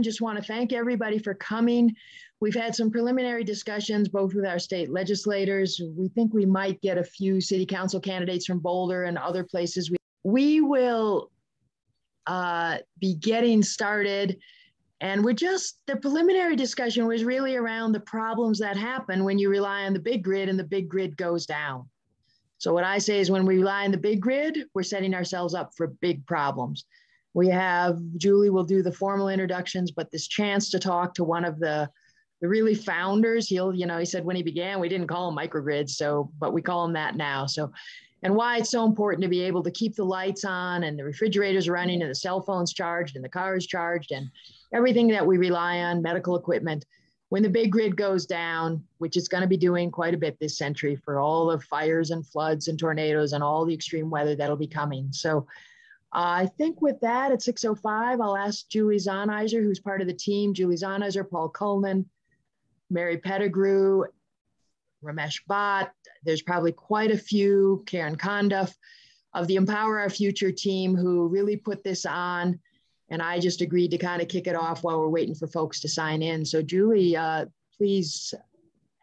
just want to thank everybody for coming. We've had some preliminary discussions, both with our state legislators. We think we might get a few city council candidates from Boulder and other places. We will be getting started. And the preliminary discussion was really around the problems that happen when you rely on the big grid and the big grid goes down. So what I say is when we rely on the big grid, we're setting ourselves up for big problems. Julie will do the formal introductions, but this chance to talk to one of the really founders. He said when he began, we didn't call him Microgrids, but we call him that now. And why it's so important to be able to keep the lights on and the refrigerators running and the cell phones charged and the cars charged and everything that we rely on, medical equipment, when the big grid goes down, which it's going to be doing quite a bit this century for all the fires and floods and tornadoes and all the extreme weather that'll be coming. So I think with that, at 6:05, I'll ask Julie Zahniser, who's part of the team, Julie Zahniser, Paul Kuhlman, Mary Pettigrew, Ramesh Bhatt. There's probably quite a few, Karen Conduff, of the Empower Our Future team who really put this on. And I just agreed to kind of kick it off while we're waiting for folks to sign in. So Julie, please,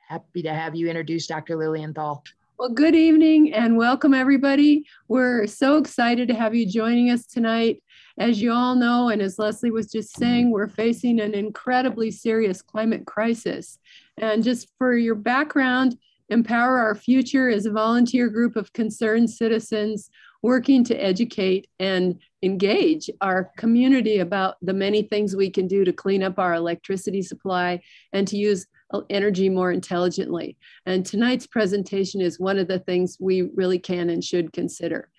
happy to have you introduce Dr. Lilienthal. Well, good evening and welcome everybody. We're so excited to have you joining us tonight. As you all know, and as Leslie was just saying, we're facing an incredibly serious climate crisis. And just for your background, Empower Our Future is a volunteer group of concerned citizens working to educate and engage our community about the many things we can do to clean up our electricity supply and to use energy more intelligently. And tonight's presentation is one of the things we really can and should consider.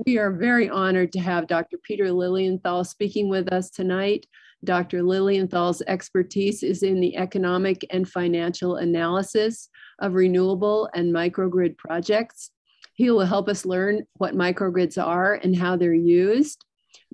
We are very honored to have Dr. Peter Lilienthal speaking with us tonight. Dr. Lilienthal's expertise is in the economic and financial analysis of renewable and microgrid projects. He will help us learn what microgrids are and how they're used.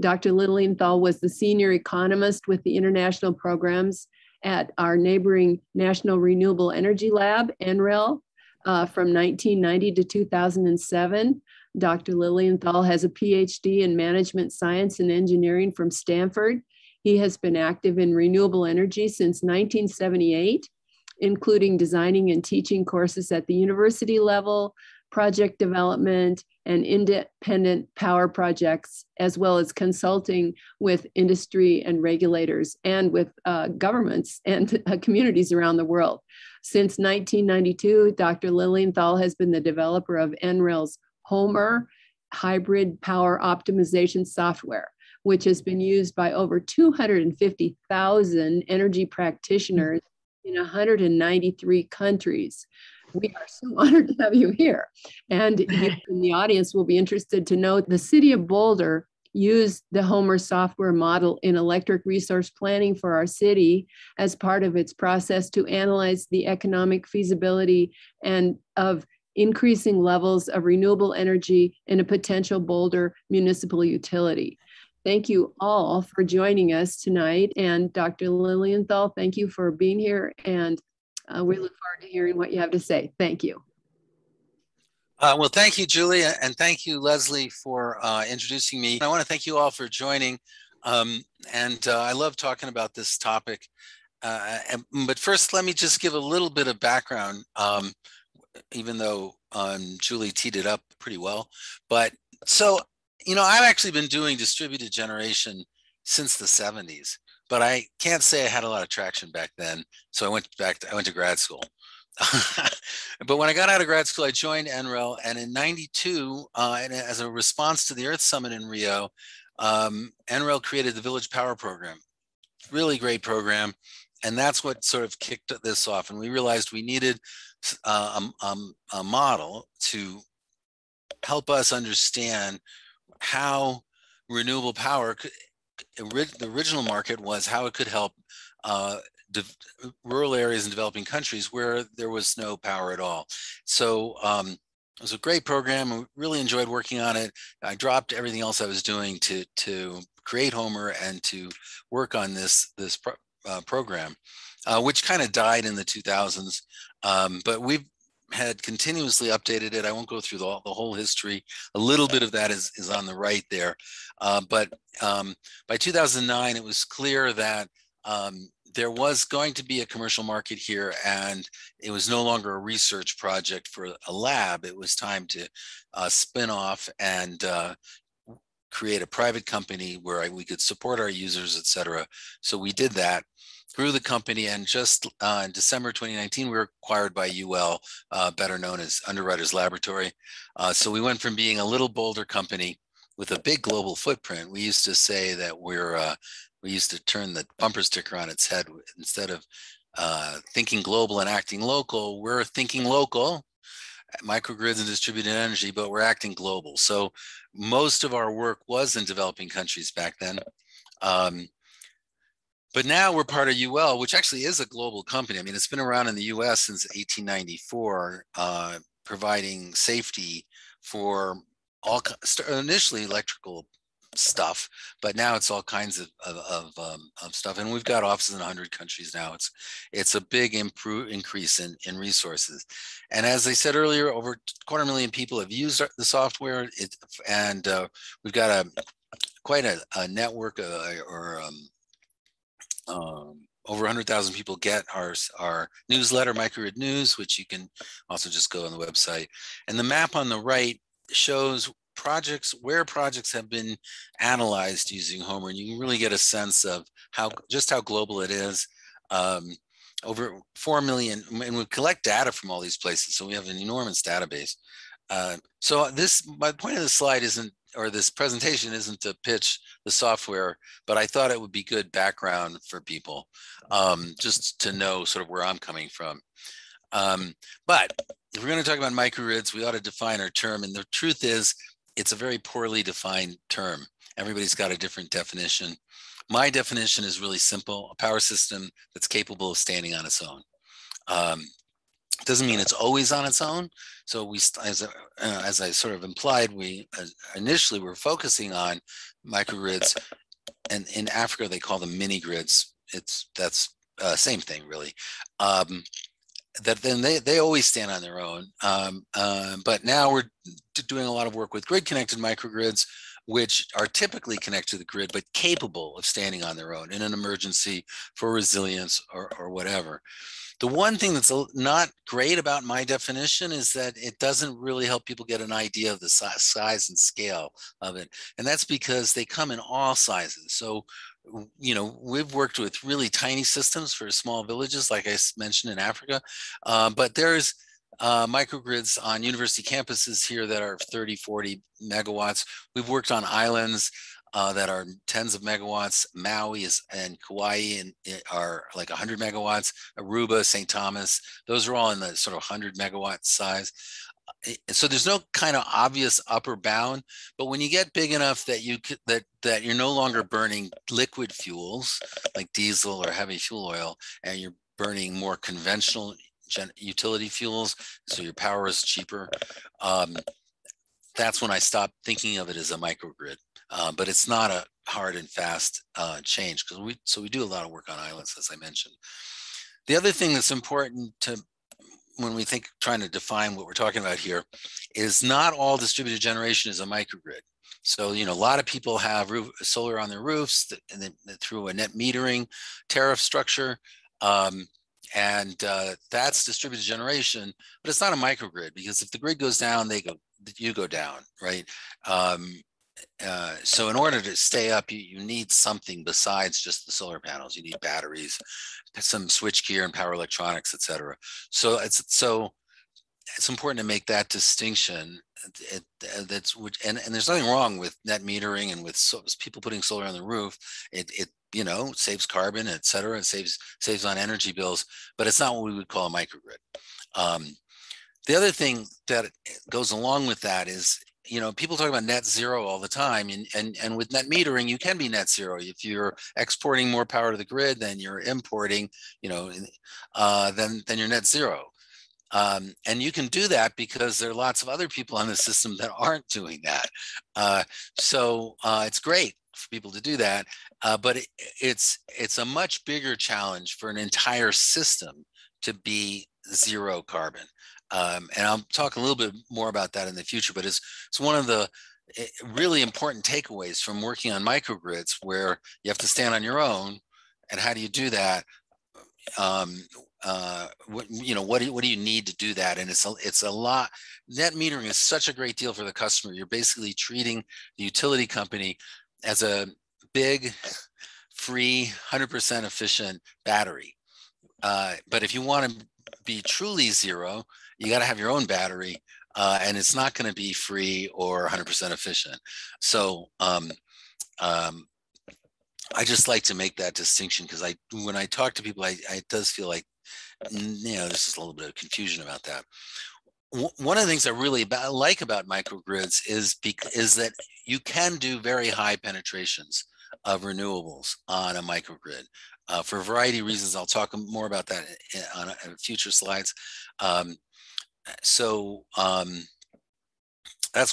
Dr. Lilienthal was the senior economist with the international programs at our neighboring National Renewable Energy Lab, NREL, from 1990 to 2007. Dr. Lilienthal has a PhD in management science and engineering from Stanford. He has been active in renewable energy since 1978, including designing and teaching courses at the university level, project development, and independent power projects, as well as consulting with industry and regulators and with governments and communities around the world. Since 1992, Dr. Lilienthal has been the developer of NREL's Homer hybrid power optimization software, which has been used by over 250,000 energy practitioners in 193 countries. We are so honored to have you here. And you in the audience will be interested to know the city of Boulder used the Homer software model in electric resource planning for our city as part of its process to analyze the economic feasibility and of increasing levels of renewable energy in a potential Boulder municipal utility. Thank you all for joining us tonight. And Dr. Lilienthal, thank you for being here. And we look forward to hearing what you have to say. Thank you. Well, thank you, Julie, and thank you, Leslie, for introducing me. I want to thank you all for joining. I love talking about this topic. But first, let me just give a little bit of background, even though Julie teed it up pretty well. But so, I've actually been doing distributed generation since the 70s. But I can't say I had a lot of traction back then. So I went to grad school. But when I got out of grad school, I joined NREL. And in 92, and as a response to the Earth Summit in Rio, NREL created the Village Power Program. Really great program. And that's what sort of kicked this off. And we realized we needed a model to help us understand how renewable power could, the original market was how it could help rural areas in developing countries where there was no power at all. So it was a great program. I really enjoyed working on it. I dropped everything else I was doing to create Homer and to work on this program, which kind of died in the 2000s. But we've had continuously updated it. I won't go through the whole history. A little bit of that is on the right there. But by 2009, it was clear that there was going to be a commercial market here, and it was no longer a research project for a lab. It was time to spin off and create a private company where we could support our users, et cetera. So we did that, grew the company, and just in December 2019, we were acquired by UL, better known as Underwriters Laboratory. So we went from being a little Boulder company with a big global footprint. We used to say that we used to turn the bumper sticker on its head. Instead of thinking global and acting local, we're thinking local, microgrids and distributed energy, but we're acting global. So most of our work was in developing countries back then. But now we're part of UL, which actually is a global company. I mean, it's been around in the US since 1894, providing safety for all, initially electrical stuff, but now it's all kinds of stuff. And we've got offices in 100 countries now. It's a big increase in resources. And as I said earlier, over 250,000 people have used the software, and we've got quite a network, over 100,000 people get our newsletter, Microgrid News, which you can also just go on the website. And the map on the right shows where projects have been analyzed using Homer, and you can really get a sense of just how global it is. Over 4 million, and we collect data from all these places, so we have an enormous database. So my point of this slide isn't, or this presentation isn't to pitch the software, but I thought it would be good background for people, just to know sort of where I'm coming from. But if we're going to talk about microgrids, we ought to define our term. And the truth is, it's a very poorly defined term. Everybody's got a different definition. My definition is really simple: a power system that's capable of standing on its own. Doesn't mean it's always on its own. So as I sort of implied, we initially were focusing on microgrids, and in Africa they call them mini grids. That's same thing really. That then they always stand on their own. But now we're doing a lot of work with grid connected microgrids, which are typically connected to the grid, but capable of standing on their own in an emergency, for resilience or whatever. The one thing that's not great about my definition is that it doesn't really help people get an idea of the size and scale of it. And that's because they come in all sizes. So, you know, we've worked with really tiny systems for small villages, like I mentioned, in Africa, but there's microgrids on university campuses here that are 30, 40 megawatts. We've worked on islands that are tens of megawatts. Maui and Kauai are like 100 megawatts. Aruba, St. Thomas, those are all in the sort of 100 megawatt size. So there's no kind of obvious upper bound, but when you get big enough that that you're no longer burning liquid fuels like diesel or heavy fuel oil, and you're burning more conventional utility fuels, so your power is cheaper, that's when I stopped thinking of it as a microgrid. But it's not a hard and fast change, because we do a lot of work on islands, as I mentioned. The other thing that's important when we think trying to define what we're talking about here is not all distributed generation is a microgrid. So, you know, a lot of people have solar on their roofs through a net metering tariff structure. And that's distributed generation, but it's not a microgrid, because if the grid goes down, you go down, right? So in order to stay up, you need something besides just the solar panels. You need batteries, some switch gear and power electronics, et cetera. So it's important to make that distinction. And there's nothing wrong with net metering and with people putting solar on the roof. It you know, saves carbon, et cetera. It saves on energy bills, but it's not what we would call a microgrid. The other thing that goes along with that is, you know, people talk about net zero all the time, and with net metering, you can be net zero. If you're exporting more power to the grid than you're importing, you know, then you're net zero. And you can do that because there are lots of other people on the system that aren't doing that. So it's great for people to do that, but it's a much bigger challenge for an entire system to be zero carbon. And I'll talk a little bit more about that in the future, but it's one of the really important takeaways from working on microgrids, where you have to stand on your own, And how do you do that? What do you need to do that? And it's a lot. Net metering is such a great deal for the customer. You're basically treating the utility company as a big, free, 100% efficient battery. But if you want to be truly zero, you got to have your own battery, and it's not going to be free or 100% efficient. So I just like to make that distinction, because when I talk to people, it does feel like, there's just a little bit of confusion about that. One of the things I really like about microgrids is that you can do very high penetrations of renewables on a microgrid for a variety of reasons. I'll talk more about that on future slides. That's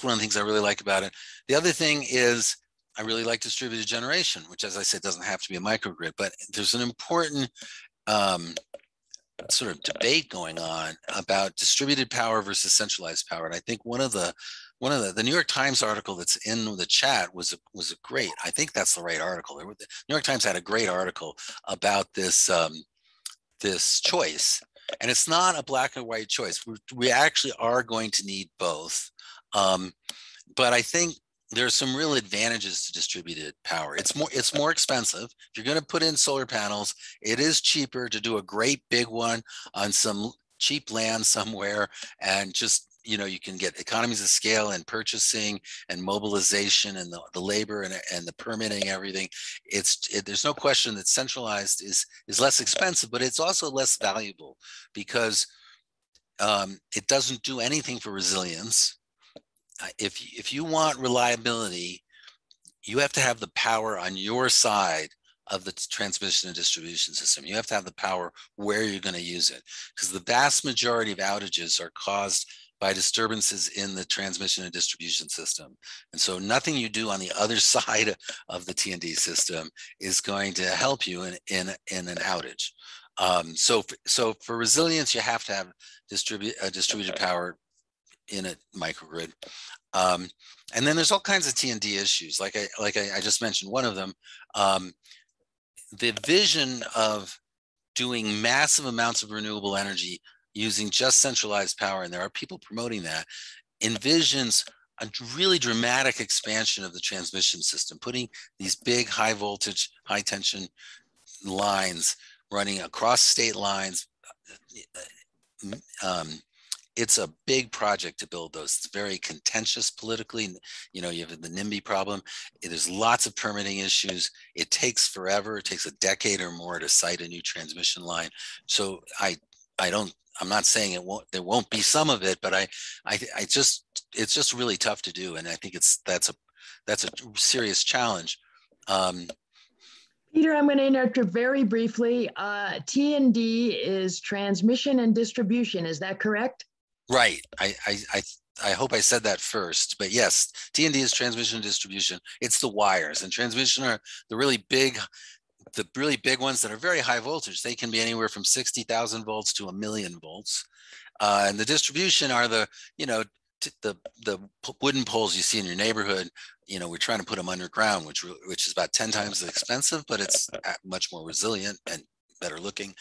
one of the things I really like about it. The other thing is I really like distributed generation, which, as I said, doesn't have to be a microgrid, but there's an important sort of debate going on about distributed power versus centralized power. And I think one of the New York Times article that's in the chat was a great, I think that's the right article. The New York Times had a great article about this this choice, and it's not a black and white choice. We actually are going to need both, but I think there's some real advantages to distributed power. It's more expensive. If you're going to put in solar panels, it is cheaper to do a great big one on some cheap land somewhere, and just, you can get economies of scale and purchasing and mobilization and the labor and the permitting, everything. There's no question that centralized is less expensive, but it's also less valuable, because it doesn't do anything for resilience. If you want reliability, you have to have the power on your side of the transmission and distribution system. You have to have the power where you're going to use it, because the vast majority of outages are caused by disturbances in the transmission and distribution system. And so nothing you do on the other side of the T&D system is going to help you in an outage. So for resilience, you have to have distributed power in a microgrid. And then there's all kinds of T&D issues, like I just mentioned. One of them, the vision of doing massive amounts of renewable energy using just centralized power, and there are people promoting that, envisions a really dramatic expansion of the transmission system, putting these big high voltage, high tension lines running across state lines. It's a big project to build those. It's very contentious politically. You have the NIMBY problem. There's lots of permitting issues. It takes forever. It takes a decade or more to site a new transmission line. So I'm not saying there won't be some of it, but it's just really tough to do. And I think that's a serious challenge. Peter, I'm going to interrupt you very briefly. T&D is transmission and distribution. Is that correct? Right. I hope I said that first, but yes, T&D is transmission and distribution. It's the wires, and transmission are the really big ones that are very high voltage. They can be anywhere from 60,000 volts to 1,000,000 volts. And the distribution are the wooden poles you see in your neighborhood. We're trying to put them underground, which is about 10 times as expensive, but it's much more resilient and better looking.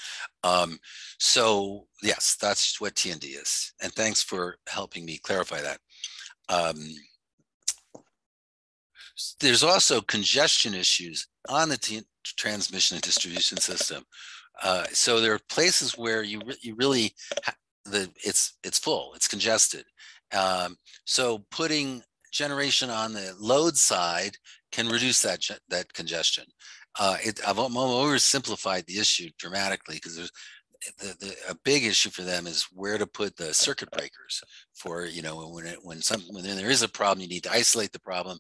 So yes, that's what T&D is. And thanks for helping me clarify that. There's also congestion issues on the transmission and distribution system. So there are places where you really it's full, it's congested. So putting generation on the load side can reduce that congestion. I've oversimplified the issue dramatically, because there's a big issue for them is where to put the circuit breakers for, when there is a problem, you need to isolate the problem,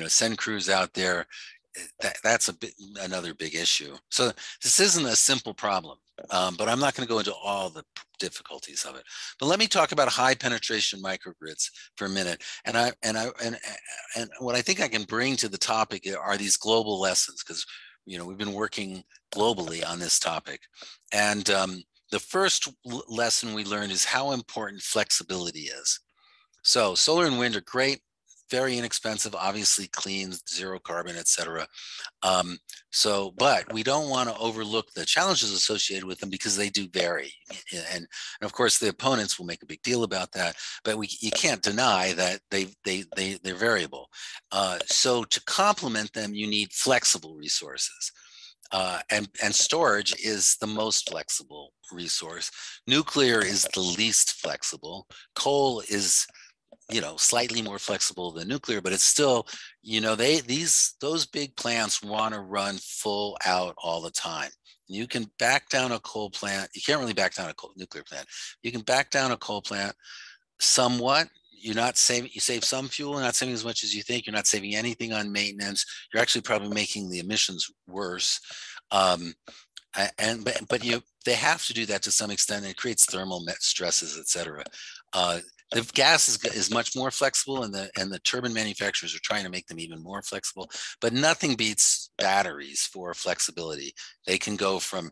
send crews out there. That's another big issue. So this isn't a simple problem, but I'm not going to go into all the difficulties of it. But let me talk about high penetration microgrids for a minute. And what I think I can bring to the topic are these global lessons, because we've been working globally on this topic. And the first lesson we learned is how important flexibility is. So solar and wind are great, very inexpensive, obviously clean, zero carbon, et cetera. But we don't want to overlook the challenges associated with them because they do vary. And of course, the opponents will make a big deal about that, but you can't deny that they're variable. So to complement them, you need flexible resources. And storage is the most flexible resource. Nuclear is the least flexible. Coal is, slightly more flexible than nuclear, but it's still, those big plants want to run full out all the time. You can back down a coal plant. You can't really back down a nuclear plant. You can back down a coal plant somewhat. You're not saving, you save some fuel, not saving as much as you think. You're not saving anything on maintenance. You're actually probably making the emissions worse. But they have to do that to some extent. It creates thermal stresses, et cetera. The gas is much more flexible, and the turbine manufacturers are trying to make them even more flexible. But nothing beats batteries for flexibility. They can go from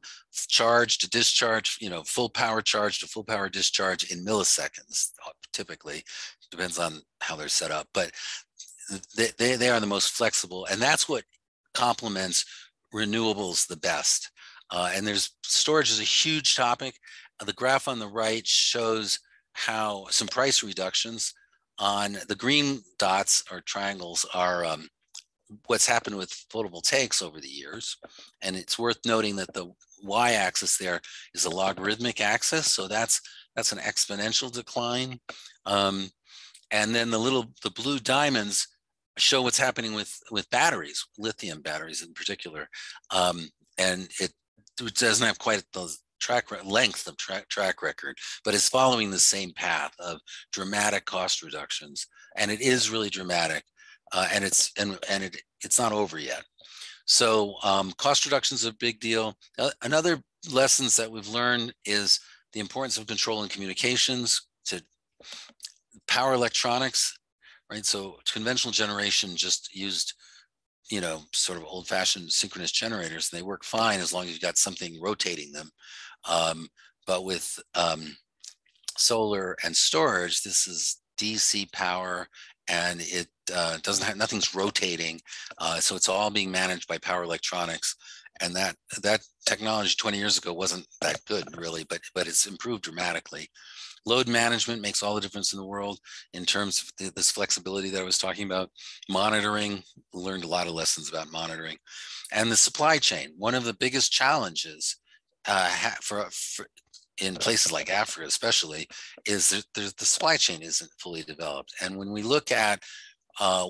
charge to discharge, full power charge to full power discharge in milliseconds. Typically, depends on how they're set up. But they are the most flexible, and that's what complements renewables the best. And storage is a huge topic. The graph on the right shows how some price reductions on the green dots or triangles are what's happened with photovoltaics over the years. And it's worth noting that the y-axis there is a logarithmic axis. So that's an exponential decline. And then the blue diamonds show what's happening with batteries, lithium batteries in particular. And it doesn't have quite the length of track record, but it's following the same path of dramatic cost reductions, and it is really dramatic, and it's not over yet. So cost reduction is a big deal. Another lessons that we've learned is the importance of control and communications to power electronics, right? So conventional generation just used sort of old-fashioned synchronous generators, and they work fine as long as you've got something rotating them. But with solar and storage, this is DC power, and it doesn't have, nothing's rotating, so it's all being managed by power electronics. And that technology 20 years ago wasn't that good, really, but it's improved dramatically. Load management makes all the difference in the world in terms of this flexibility that I was talking about. Monitoring, learned a lot of lessons about monitoring. And the supply chain, one of the biggest challenges in places like Africa especially, is the supply chain isn't fully developed. And when we look at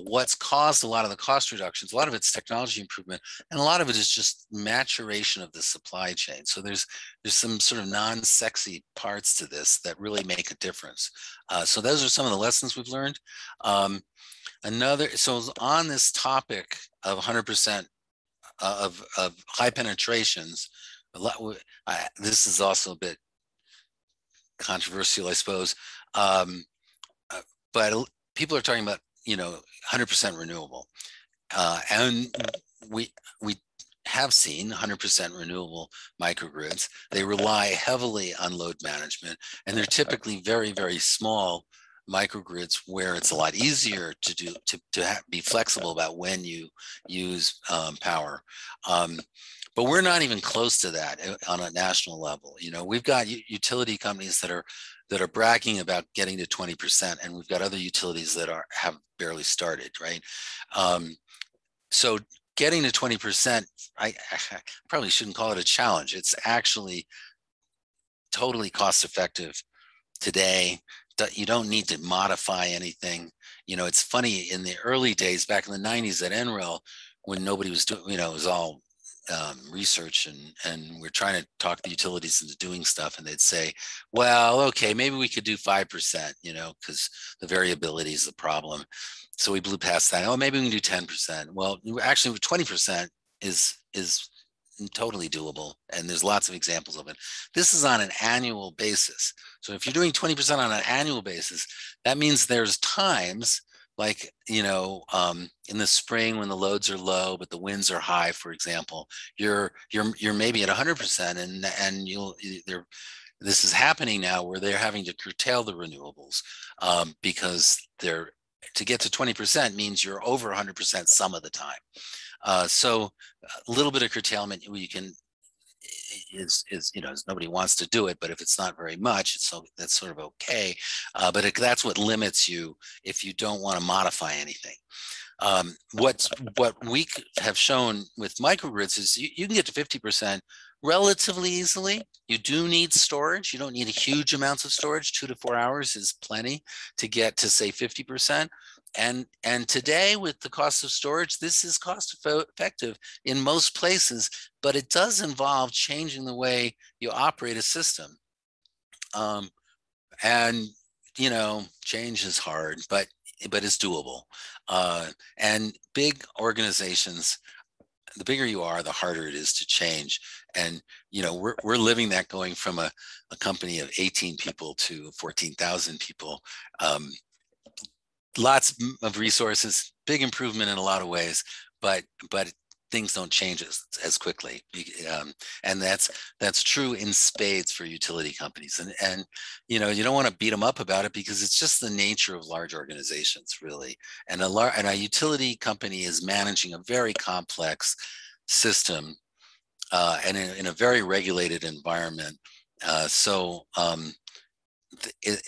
what's caused a lot of the cost reductions, a lot of it's technology improvement, and a lot of it is just maturation of the supply chain. So there's some sort of non-sexy parts to this that really make a difference. So those are some of the lessons we've learned. So on this topic of 100% of high penetrations, this is also a bit controversial, I suppose, but people are talking about 100% renewable, and we have seen 100% renewable microgrids. They rely heavily on load management, and they're typically very, very small microgrids where it's a lot easier to be flexible about when you use power. But we're not even close to that on a national level. We've got utility companies that are bragging about getting to 20%, and we've got other utilities that have barely started, right? So getting to 20%, I probably shouldn't call it a challenge. It's actually totally cost effective today. You don't need to modify anything. It's funny, in the early days, back in the 90s at NREL, when nobody was doing, it was all research, and we're trying to talk the utilities into doing stuff, and they'd say, well, okay, maybe we could do 5%, because the variability is the problem. So we blew past that. Oh, maybe we can do 10%. Well, actually 20% is totally doable, and there's lots of examples of it. This is on an annual basis. So if you're doing 20% on an annual basis, that means there's times like, in the spring when the loads are low but the winds are high, for example, you're maybe at 100%, and this is happening now where they're having to curtail the renewables because they're to get to 20% means you're over 100% some of the time. So a little bit of curtailment you can is nobody wants to do it, but if it's not very much, so that's sort of okay. But that's what limits you if you don't want to modify anything. What we have shown with microgrids is you can get to 50% relatively easily. You do need storage. You don't need huge amounts of storage. 2 to 4 hours is plenty to get to, say, 50%. And today, with the cost of storage, this is cost effective in most places, but it does involve changing the way you operate a system. And change is hard, but it's doable. And big organizations, the bigger you are, the harder it is to change. And we're living that, going from a company of 18 people to 14,000 people. Lots of resources, big improvement in a lot of ways, but things don't change as quickly. And that's true in spades for utility companies. And you don't want to beat them up about it, because it's just the nature of large organizations, really. And a utility company is managing a very complex system and in a very regulated environment. So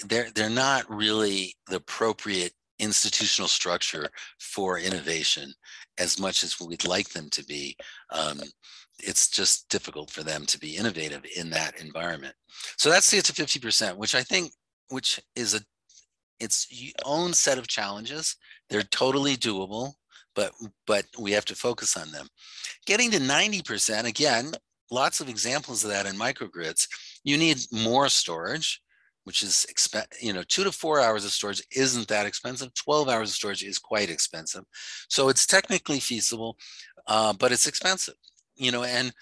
they're not really the appropriate institutional structure for innovation as much as we'd like them to be. It's just difficult for them to be innovative in that environment. So that's to get to 50%, which is its own set of challenges. They're totally doable, but we have to focus on them. Getting to 90%, again, lots of examples of that in microgrids. You need more storage, which is 2 to 4 hours of storage isn't that expensive. 12 hours of storage is quite expensive. So it's technically feasible, but it's expensive. And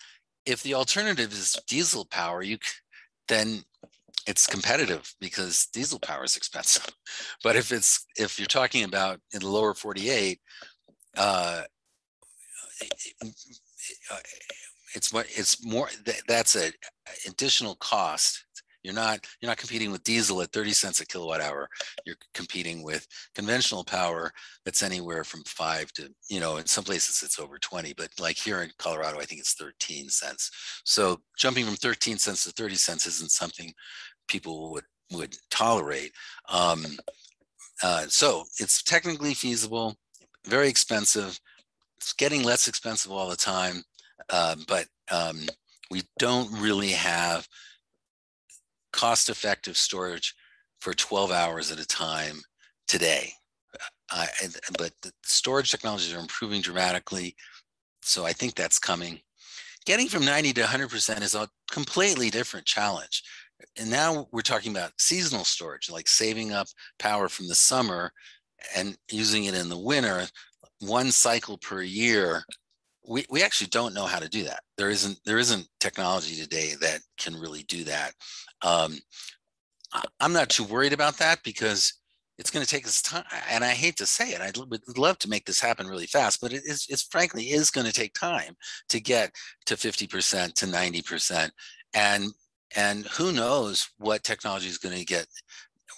if the alternative is diesel power, then it's competitive, because diesel power is expensive. But if you're talking about in the lower 48, it's more, that's an additional cost. You're not competing with diesel at 30 cents a kilowatt hour. You're competing with conventional power that's anywhere from 5 to, in some places it's over 20, but like here in Colorado, I think it's 13 cents. So jumping from 13 cents to 30 cents isn't something people would tolerate. So it's technically feasible, very expensive. It's getting less expensive all the time, but we don't really have cost-effective storage for 12 hours at a time today. But the storage technologies are improving dramatically, so I think that's coming. Getting from 90 to 100% is a completely different challenge. And now we're talking about seasonal storage, like saving up power from the summer and using it in the winter, one cycle per year. We actually don't know how to do that. There isn't technology today that can really do that. I'm not too worried about that, because it's going to take us time. And I hate to say it, I would love to make this happen really fast, but it's frankly is going to take time to get to 50% to 90%. And who knows what technology is going to get,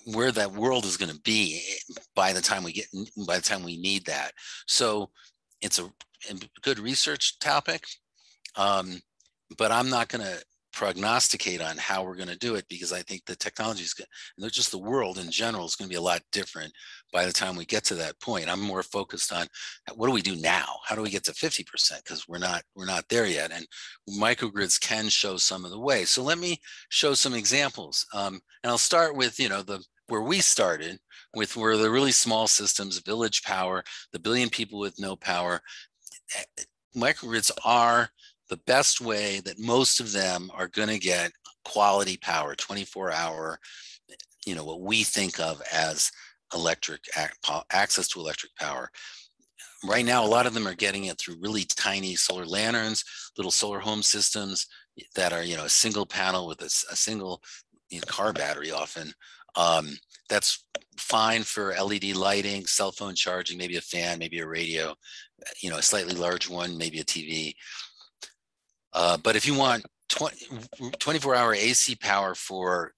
where that world is going to be by the time we need that. So it's a good research topic, but I'm not going to prognosticate on how we're going to do it, because I think the technology is, and just the world in general, is going to be a lot different by the time we get to that point. I'm more focused on what do we do now? How do we get to 50%? Because we're not there yet, and microgrids can show some of the way. So let me show some examples, and I'll start with where we started with, were the really small systems, village power, the billion people with no power. Microgrids are the best way that most of them are going to get quality power, 24-hour, what we think of as access to electric power. Right now, a lot of them are getting it through really tiny solar lanterns, little solar home systems that are, a single panel with a single car battery often. That's fine for LED lighting, cell phone charging, maybe a fan, maybe a radio, a slightly large one, maybe a TV. But if you want 24-hour AC power for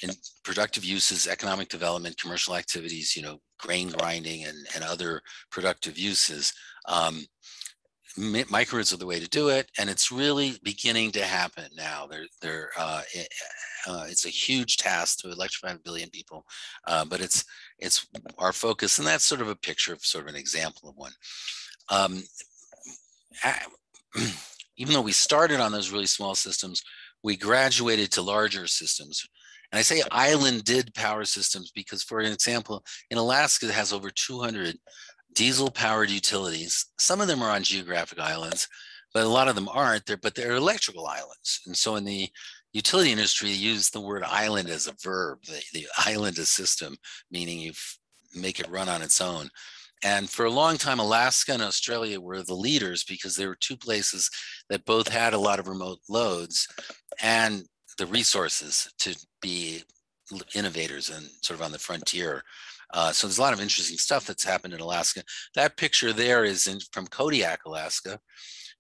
productive uses, economic development, commercial activities, grain grinding and other productive uses. Microgrids are the way to do it, and it's really beginning to happen now. It's a huge task to electrify 1 billion people, but it's our focus, and that's sort of a picture of sort of an example of one. Even though we started on those really small systems, we graduated to larger systems. And I say islanded power systems because, for an example, in Alaska, it has over 200 diesel-powered utilities. Some of them are on geographic islands, but a lot of them aren't. But they're electrical islands. And so in the utility industry, they use the word island as a verb. The island is system, meaning you make it run on its own. And for a long time, Alaska and Australia were the leaders because there were two places that both had a lot of remote loads and the resources to be innovators and sort of on the frontier. So there's a lot of interesting stuff that's happened in Alaska. That picture there is from Kodiak, Alaska,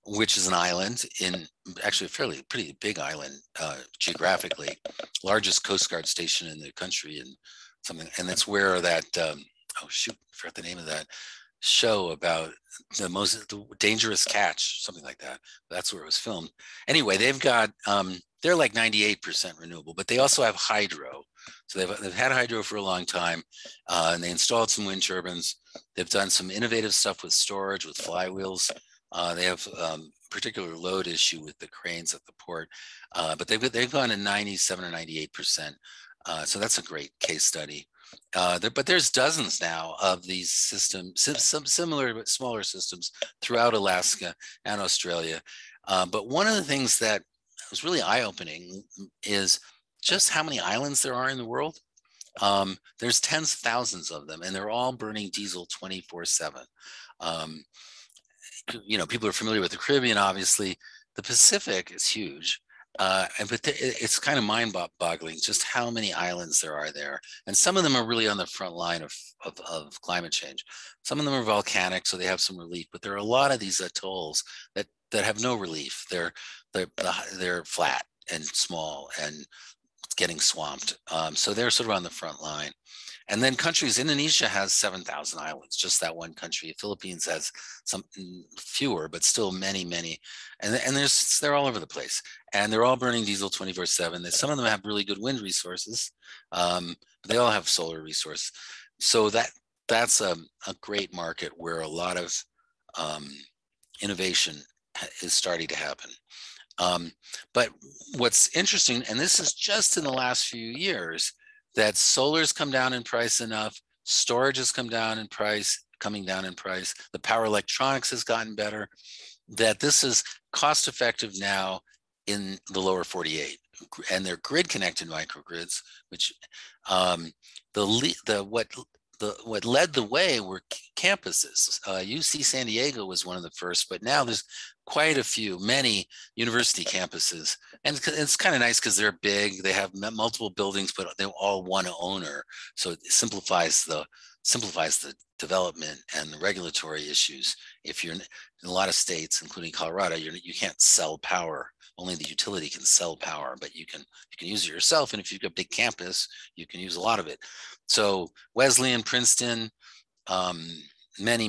which is an island in actually a pretty big island geographically, largest Coast Guard station in the country and something. And that's where that, oh shoot, I forgot the name of that show about the dangerous catch, something like that. That's where it was filmed. Anyway, they've got, they're like 98% renewable, but they also have hydro. So they've had hydro for a long time, and they installed some wind turbines. They've done some innovative stuff with storage, with flywheels. They have particular load issue with the cranes at the port, but they've gone to 97 or 98%. So that's a great case study. But there's dozens now of these systems, some similar but smaller systems throughout Alaska and Australia. But one of the things that was really eye-opening is just how many islands there are in the world. There's tens of thousands of them, and they're all burning diesel 24/7. You know, people are familiar with the Caribbean, obviously. The Pacific is huge. But it's kind of mind-boggling just how many islands there are there. And some of them are really on the front line of climate change. Some of them are volcanic, so they have some relief, but there are a lot of these atolls that have no relief. They're flat and small and getting swamped. So they're sort of on the front line. And then countries, Indonesia has 7,000 islands, just that one country. Philippines has some fewer, but still many, many. And they're all over the place. And they're all burning diesel 24/7. Some of them have really good wind resources. But they all have solar resource. So that's a great market where a lot of innovation is starting to happen. But what's interesting, and this is just in the last few years, that solar's come down in price enough, storage has come down in price, coming down in price, the power electronics has gotten better, that this is cost effective now in the lower 48. And they're grid connected microgrids, which what led the way were campuses. UC San Diego was one of the first, but now there's quite a few, many university campuses. And it's kind of nice because they're big, they have multiple buildings, but they're all one owner. So it simplifies the development and the regulatory issues. If you're in a lot of states, including Colorado, you can't sell power. Only the utility can sell power, but you can use it yourself. And if you've got a big campus, you can use a lot of it. So Wesleyan, Princeton, many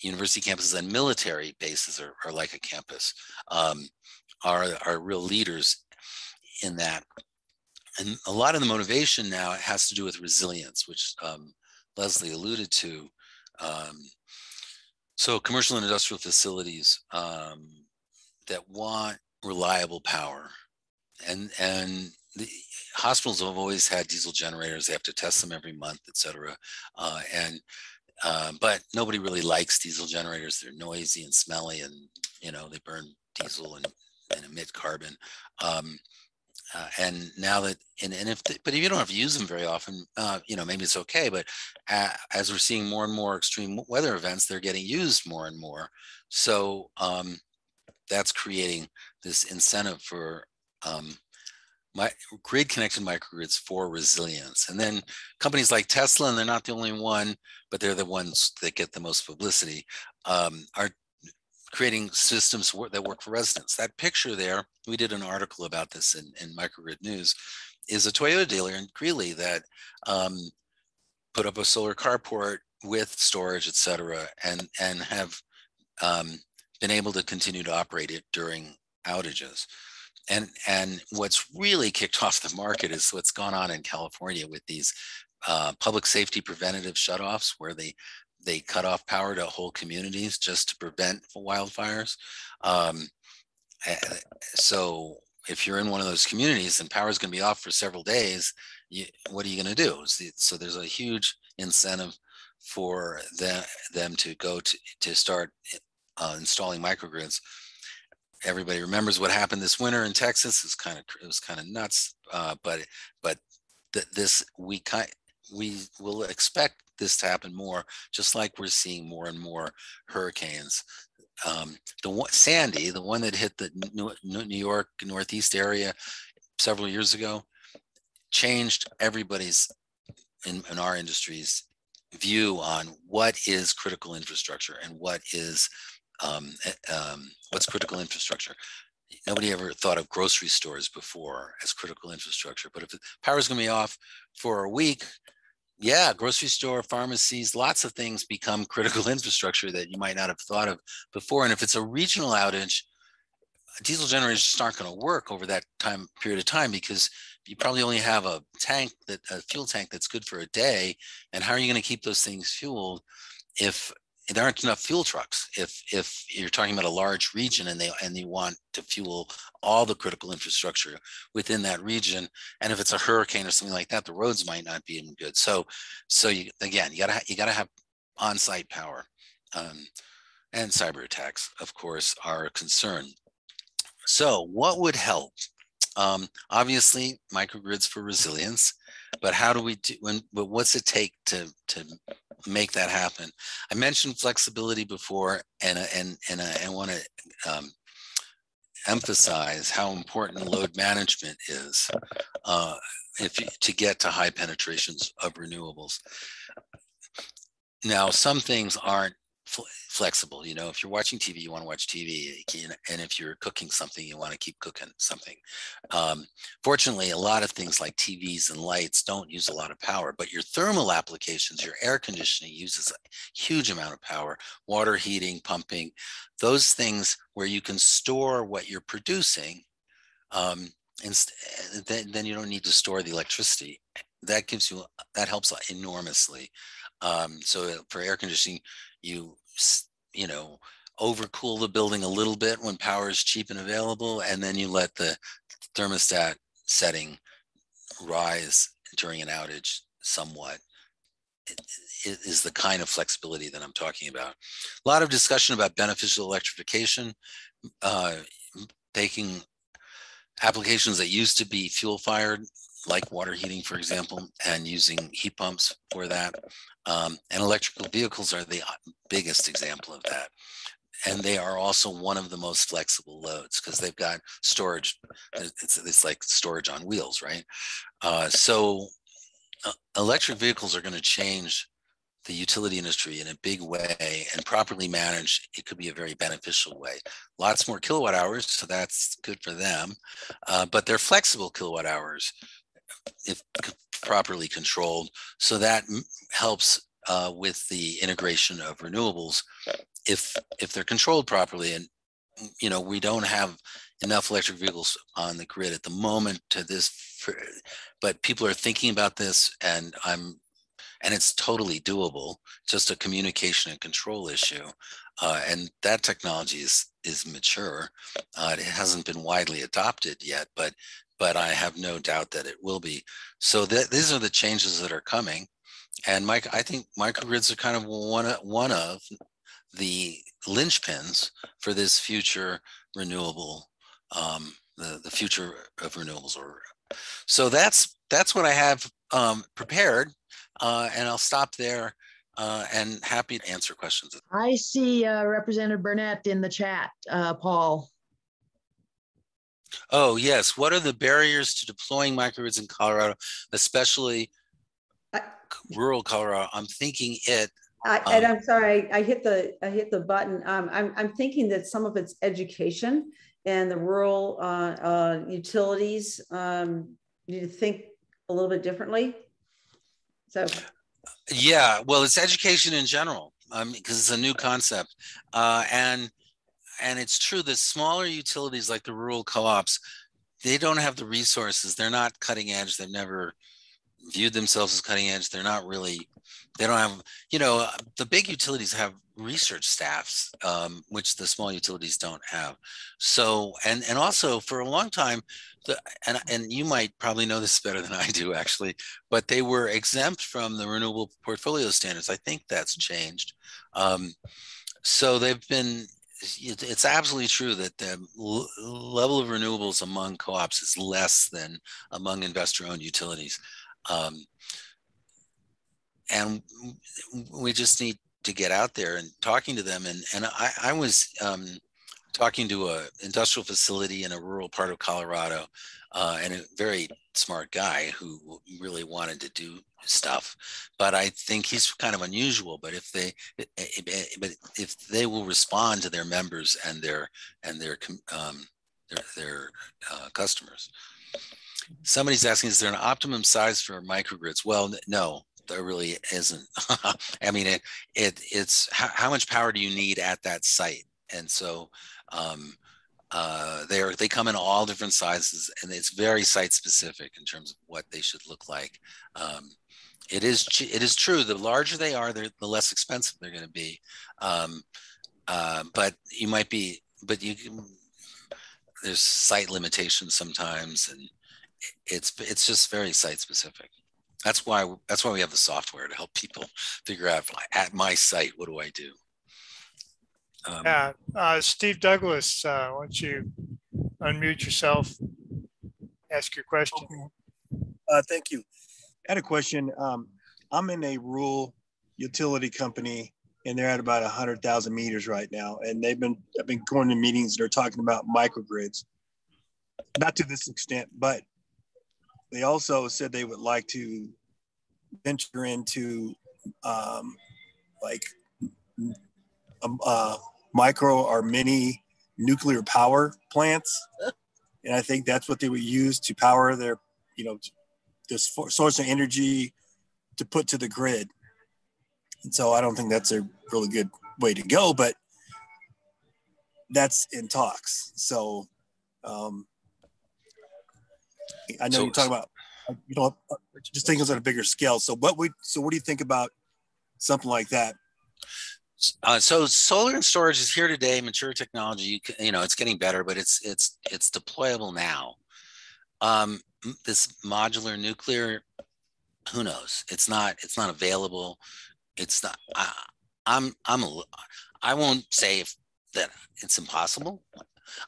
university campuses and military bases are like a campus, are real leaders in that. And a lot of the motivation now has to do with resilience, which Leslie alluded to. So commercial and industrial facilities that want reliable power, and the hospitals have always had diesel generators. They have to test them every month, et cetera. But nobody really likes diesel generators. They're noisy and smelly, and they burn diesel and emit carbon. And now that, but if you don't have to use them very often, maybe it's okay. But as we're seeing more and more extreme weather events, they're getting used more and more. So that's creating this incentive for grid-connected microgrids for resilience. And then companies like Tesla, and they're not the only one, but they're the ones that get the most publicity, are creating systems that work for residents. That picture there, we did an article about this in Microgrid News, is a Toyota dealer in Greeley that put up a solar carport with storage, et cetera, and have been able to continue to operate it during outages. And what's really kicked off the market is what's gone on in California with these public safety preventative shutoffs, where they cut off power to whole communities just to prevent wildfires. So if you're in one of those communities and power is going to be off for several days, what are you going to do? So there's a huge incentive for them to go to start installing microgrids. Everybody remembers what happened this winter in Texas. It was kind of nuts, but we will expect this to happen more, just like we're seeing more and more hurricanes. Sandy, the one that hit the New York Northeast area several years ago, changed everybody's in our industry's view on what is critical infrastructure and what's critical infrastructure. Nobody ever thought of grocery stores before as critical infrastructure, but if the power is going to be off for a week, yeah, grocery store, pharmacies, lots of things become critical infrastructure that you might not have thought of before. And if it's a regional outage, diesel generators just aren't going to work over that period of time, because you probably only have a fuel tank that's good for a day. And how are you going to keep those things fueled if there aren't enough fuel trucks? If you're talking about a large region and you want to fuel all the critical infrastructure within that region, and if it's a hurricane or something like that, the roads might not be even good. So you gotta have on-site power, and cyber attacks, of course, are a concern. So what would help? Obviously, microgrids for resilience, but how do we do? But what's it take to make that happen? I mentioned flexibility before, and I want to emphasize how important load management is to get to high penetrations of renewables. Now, some things aren't flexible. You know, if you're watching TV, you want to watch TV, and if you're cooking something, you want to keep cooking something. Fortunately, a lot of things like TVs and lights don't use a lot of power, but your thermal applications, your air conditioning, uses a huge amount of power. Water heating, pumping, those things where you can store what you're producing, and then you don't need to store the electricity. That helps enormously. So for air conditioning, you overcool the building a little bit when power is cheap and available, and then you let the thermostat setting rise during an outage somewhat. It is the kind of flexibility that I'm talking about. A lot of discussion about beneficial electrification, taking applications that used to be fuel fired, like water heating, for example, and using heat pumps for that. And electrical vehicles are the biggest example of that. And they are also one of the most flexible loads because they've got storage. It's like storage on wheels, right? So electric vehicles are going to change the utility industry in a big way, and properly managed, it could be a very beneficial way. Lots more kilowatt hours, so that's good for them. But they're flexible kilowatt hours if properly controlled. So that helps with the integration of renewables if they're controlled properly. And we don't have enough electric vehicles on the grid at the moment but people are thinking about this, and it's totally doable. Just a communication and control issue, and that technology is mature. It hasn't been widely adopted yet, but I have no doubt that it will be. So these are the changes that are coming, and I think microgrids are kind of one of the linchpins for this future renewable, the future of renewables. So that's what I have prepared, and I'll stop there, and happy to answer questions. I see Representative Burnett in the chat, Paul. Oh, yes. What are the barriers to deploying microgrids in Colorado, especially rural Colorado? I'm thinking and I'm sorry, I hit the button. I'm thinking that some of it's education, and the rural utilities need to think a little bit differently. So Yeah, well, it's education in general, because it's a new concept, and it's true that smaller utilities like the rural co-ops, they don't have the resources. They're not cutting edge. They've never viewed themselves as cutting edge. They're not really, they don't have, the big utilities have research staffs, which the small utilities don't have. So, and also for a long time, and you might probably know this better than I do actually, but they were exempt from the renewable portfolio standards. I think that's changed. So they've been, it's absolutely true that the level of renewables among co-ops is less than among investor-owned utilities. And we just need to get out there and talking to them. And I was talking to an industrial facility in a rural part of Colorado, and a very smart guy who really wanted to do stuff. But I think he's kind of unusual. But if they will respond to their members and their customers. Somebody's asking, is there an optimum size for microgrids? Well, no, there really isn't. I mean, it's how much power do you need at that site? And so they come in all different sizes, and it's very site specific in terms of what they should look like. It is true, the larger they are, the less expensive they're going to be. But there's site limitations sometimes, and it's just very site specific. That's why we have the software to help people figure out, at my site, what do I do? Steve Douglas, why don't you unmute yourself, ask your question. Thank you. I had a question. I'm in a rural utility company, and they're at about 100,000 meters right now. And I've been going to meetings that are talking about microgrids, not to this extent, but they also said they would like to venture into micro or mini nuclear power plants. And I think that's what they would use to power their, this source of energy to put to the grid. And so I don't think that's a really good way to go, but that's in talks. So I know you talk about, just thinking on a bigger scale. So what do you think about something like that? So solar and storage is here today, mature technology. It's getting better, but it's deployable now. This modular nuclear, who knows? It's not available. It's not. I won't say that it's impossible,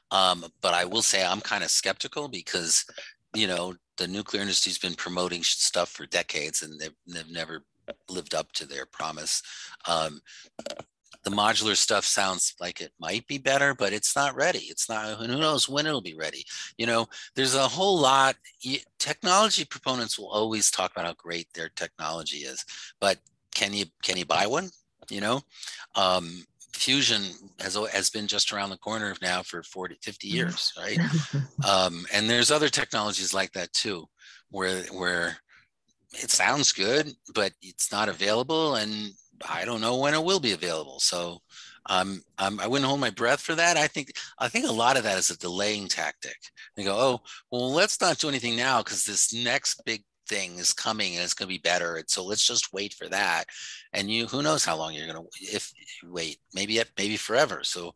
but I will say I'm kind of skeptical because the nuclear industry's been promoting stuff for decades, and they've never lived up to their promise. The modular stuff sounds like it might be better, but it's not ready. It's not, who knows when it'll be ready. There's a whole lot. Technology proponents will always talk about how great their technology is, but can you buy one? Fusion has been just around the corner now for 40, 50 years, right? And there's other technologies like that too, where it sounds good, but it's not available, and I don't know when it will be available. So I wouldn't hold my breath for that. I think a lot of that is a delaying tactic. They go, oh, well, let's not do anything now because this next big thing is coming and it's going to be better. And so let's just wait for that. And who knows how long you're going to, if you wait, maybe forever. So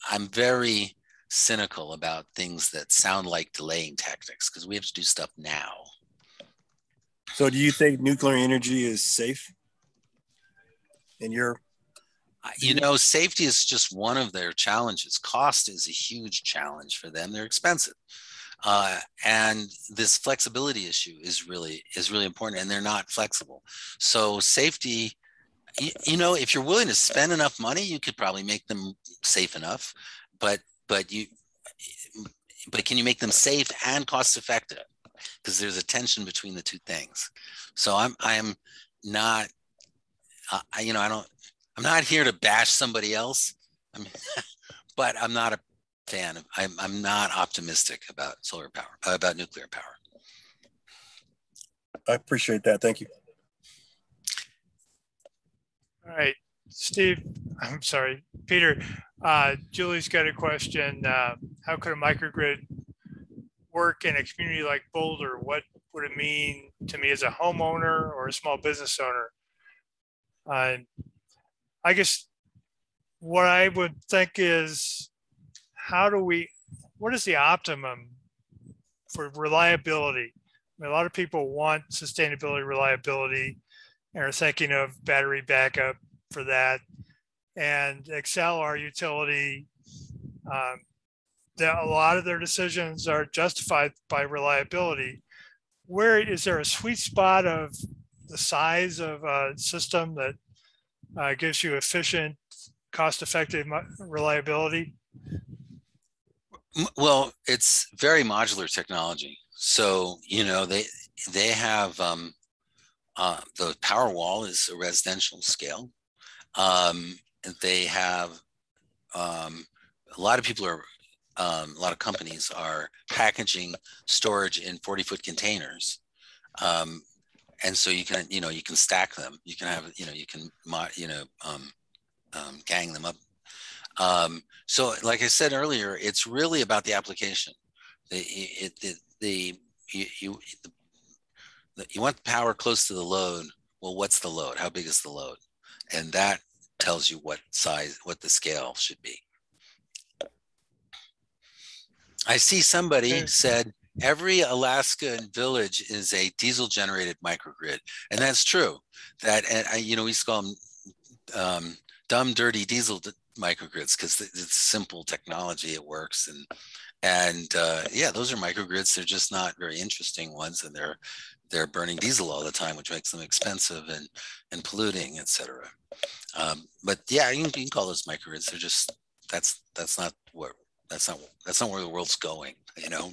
I'm very cynical about things that sound like delaying tactics because we have to do stuff now. So do you think nuclear energy is safe? Safety is just one of their challenges. Cost is a huge challenge for them. They're expensive. And this flexibility issue is really important, and they're not flexible. So safety, if you're willing to spend enough money, you could probably make them safe enough, but can you make them safe and cost effective? Because there's a tension between the two things. So I'm not, I'm not here to bash somebody else. But I'm not a fan. I'm not optimistic about solar power, about nuclear power. I appreciate that. Thank you. All right, Steve, I'm sorry, Peter, Julie's got a question. How could a microgrid work in a community like Boulder? What would it mean to me as a homeowner or a small business owner? I guess what I would think is, what is the optimum for reliability? I mean, a lot of people want sustainability, reliability, and are thinking of battery backup for that. And Xcel, our utility, a lot of their decisions are justified by reliability. Where is there a sweet spot of the size of a system that gives you efficient, cost-effective reliability? Well, it's very modular technology. So, you know, they have the Powerwall is a residential scale. They have a lot of people are a lot of companies are packaging storage in 40-foot containers. And so you can, you know, you can stack them. You can have, you know, you can, gang them up. So like I said earlier, it's really about the application. You want the power close to the load. Well, what's the load? How big is the load? And that tells you what size, what the scale should be. I see somebody said every Alaskan village is a diesel generated microgrid. And that's true. That, and you know, we used to call them dumb, dirty diesel microgrids because it's simple technology, it works. And yeah, those are microgrids. They're just not very interesting ones. And they're burning diesel all the time, which makes them expensive and polluting, et cetera. But yeah, you can call those microgrids. They're just, that's not where the world's going, you know?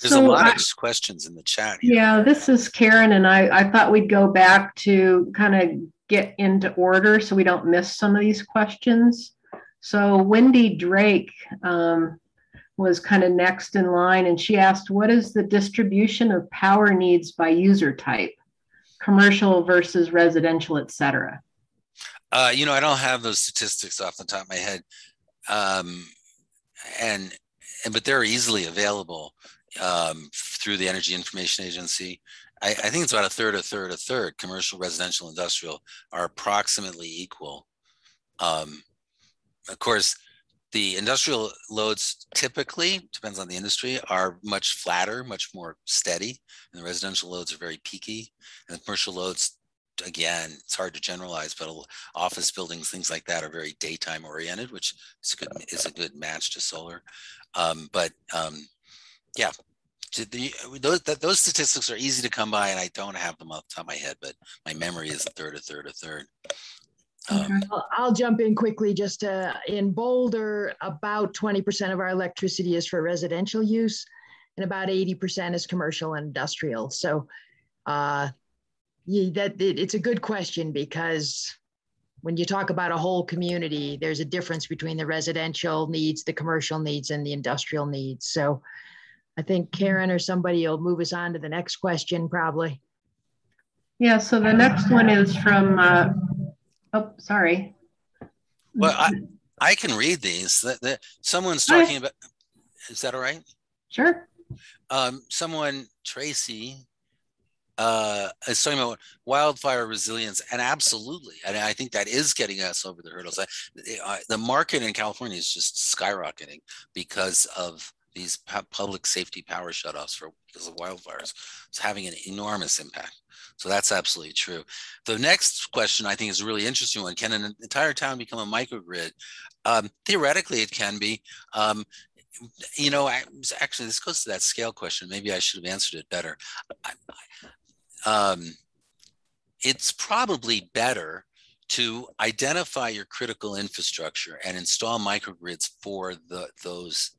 There's a lot of questions in the chat here. Yeah, this is Karen, and I thought we'd go back to kind of get into order so we don't miss some of these questions. So Wendy Drake was kind of next in line, and she asked, what is the distribution of power needs by user type, commercial versus residential, et cetera? You know, I don't have those statistics off the top of my head. But they're easily available through the Energy Information Agency. I think it's about a third. Commercial, residential, industrial are approximately equal. Of course, the industrial loads typically, depends on the industry, are much flatter, much more steady. And the residential loads are very peaky. And the commercial loads, again, it's hard to generalize, but office buildings, things like that are very daytime oriented, which is a good match to solar. Yeah, those statistics are easy to come by, and I don't have them off the top of my head, but my memory is a third. I'll jump in quickly. Just in Boulder, about 20% of our electricity is for residential use, and about 80% is commercial and industrial. So it's a good question, because when you talk about a whole community, there's a difference between the residential needs, the commercial needs, and the industrial needs. So I think Karen or somebody will move us on to the next question, probably. Yeah, so the next one is from, oh, sorry. Well, I can read these. Someone's talking about, is that all right? Sure. Tracy, is talking about wildfire resilience, and absolutely, and I think that is getting us over the hurdles. The market in California is just skyrocketing because of these public safety power shutoffs because of wildfires. It's having an enormous impact. So that's absolutely true. The next question I think is a really interesting one. Can an entire town become a microgrid? Theoretically, it can be. You know, actually, this goes to that scale question. Maybe I should have answered it better. It's probably better to identify your critical infrastructure and install microgrids for those.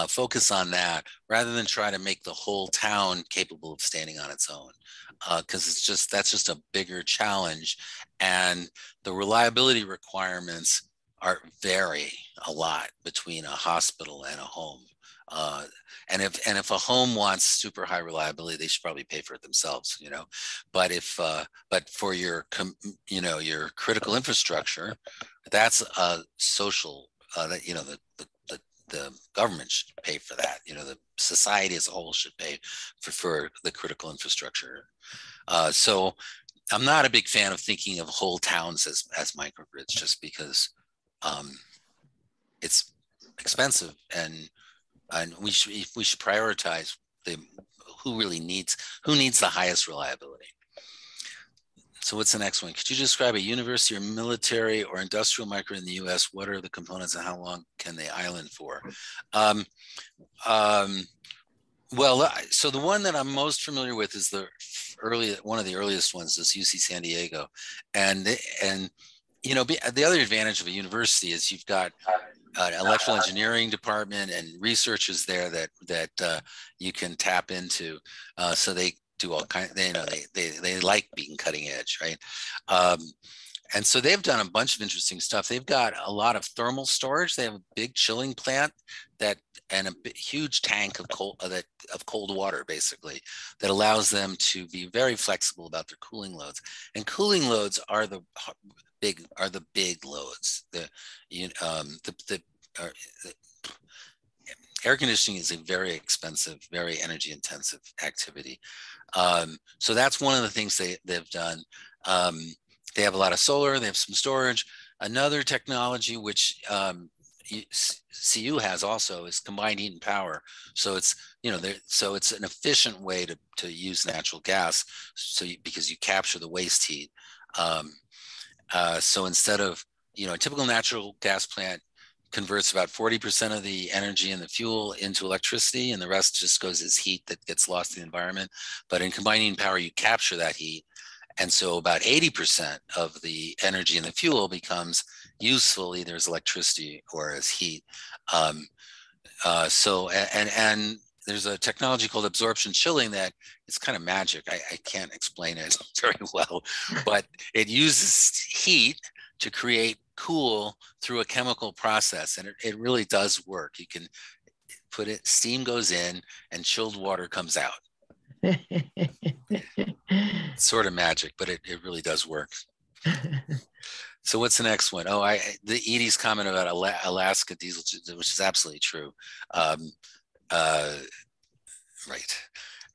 Focus on that rather than try to make the whole town capable of standing on its own, because that's just a bigger challenge, and the reliability requirements vary a lot between a hospital and a home. And if a home wants super high reliability, they should probably pay for it themselves, But but for your your critical infrastructure, that's a social that the government should pay for that. The society as a whole should pay for the critical infrastructure. So I'm not a big fan of thinking of whole towns as microgrids, just because it's expensive, and we should prioritize who needs the highest reliability. So what's the next one? Could you describe a university or military or industrial microgrid in the U.S.? What are the components and how long can they island for? Well, so the one that I'm most familiar with is one of the earliest ones is UC San Diego, and the other advantage of a university is you've got an electrical engineering department and researchers there that you can tap into. So they do all kinds. They like being cutting edge, right? And so they've done a bunch of interesting stuff. They've got a lot of thermal storage. They have a big chilling plant and a huge tank of cold water, basically, that allows them to be very flexible about their cooling loads. And cooling loads are the big loads. Air conditioning is a very expensive, very energy intensive activity. So that's one of the things they've done. They have a lot of solar, they have some storage. Another technology which CU has also is combined heat and power. So it's, so it's an efficient way to use natural gas, because you capture the waste heat. So instead of, a typical natural gas plant converts about 40% of the energy in the fuel into electricity, and the rest just goes as heat that gets lost in the environment. But in combining power, you capture that heat. And so about 80% of the energy in the fuel becomes useful either as electricity or as heat. So there's a technology called absorption chilling that is kind of magic. I can't explain it very well, but it uses heat to create cool through a chemical process. And it really does work. You can put it, steam goes in and chilled water comes out. It's sort of magic, but it really does work. So what's the next one? Oh, the Edie's comment about Alaska diesel, which is absolutely true. Right.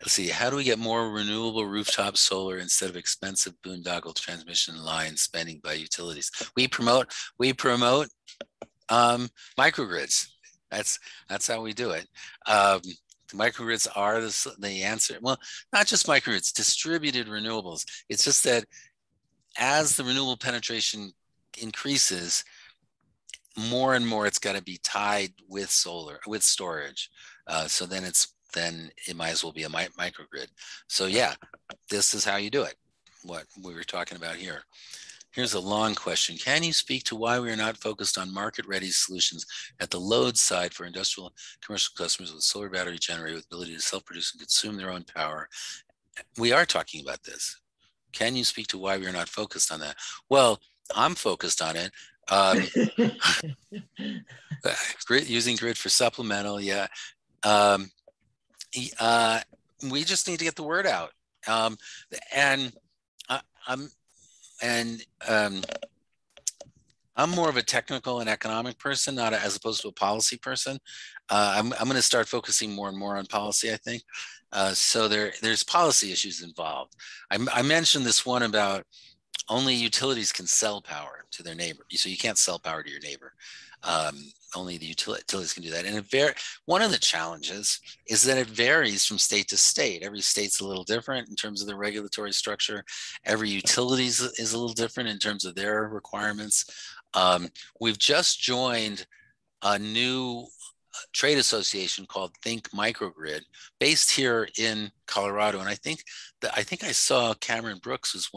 Let's see. How do we get more renewable rooftop solar instead of expensive boondoggle transmission line spending by utilities? We promote microgrids. That's how we do it. Microgrids are the answer. Well, not just microgrids, distributed renewables. It's just that as the renewable penetration increases, more and more it's got to be tied with solar, with storage. So then it might as well be a microgrid. So yeah, this is how you do it. What we were talking about here. Here's a long question. Can you speak to why we are not focused on market-ready solutions at the load side for industrial commercial customers with solar battery generator with ability to self-produce and consume their own power? We are talking about this. Can you speak to why we are not focused on that? Well, I'm focused on it. Using grid for supplemental, yeah. We just need to get the word out. I'm more of a technical and economic person, as opposed to a policy person. I'm going to start focusing more and more on policy, I think. So there's policy issues involved. I mentioned this one about only utilities can sell power to their neighbor. So you can't sell power to your neighbor. Only the utilities can do that. And one of the challenges is that it varies from state to state. Every state's a little different in terms of the regulatory structure. Every utility is a little different in terms of their requirements. We've just joined a new trade association called Think Microgrid, based here in Colorado. And I think I saw Cameron Brooks is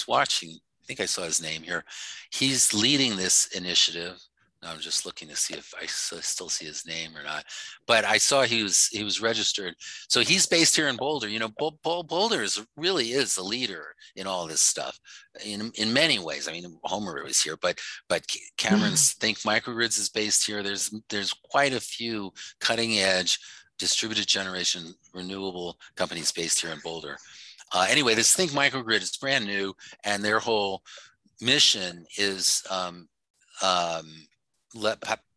watching. I think I saw his name here. He's leading this initiative. I'm just looking to see if I still see his name or not. But I saw he was registered. So he's based here in Boulder. You know, Boulder really is a leader in all this stuff in many ways. I mean, Homer is here, but Cameron's Think Microgrids is based here. There's quite a few cutting edge distributed generation renewable companies based here in Boulder. Anyway, this Think Microgrid is brand new, and their whole mission is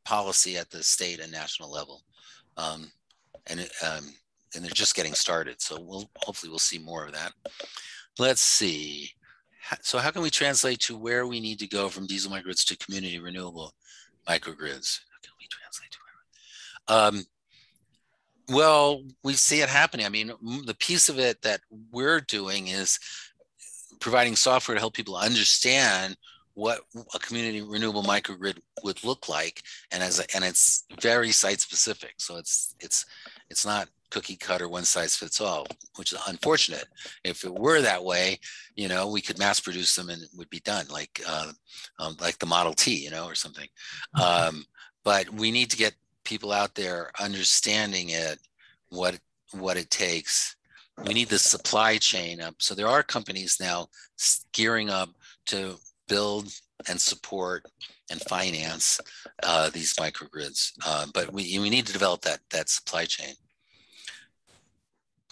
policy at the state and national level, and they're just getting started. So hopefully we'll see more of that. Let's see. So how can we translate to where we need to go from diesel microgrids to community renewable microgrids? How can we translate to where? Well, we see it happening. I mean, the piece of it that we're doing is providing software to help people understand what a community renewable microgrid would look like, and it's very site specific. So it's not cookie cutter, one size fits all, which is unfortunate. If it were that way, you know, we could mass produce them and it would be done, like the Model T, you know, or something. But we need to get people out there understanding it, what it takes. We need the supply chain up. So there are companies now gearing up to build and support and finance these microgrids, but we need to develop that supply chain.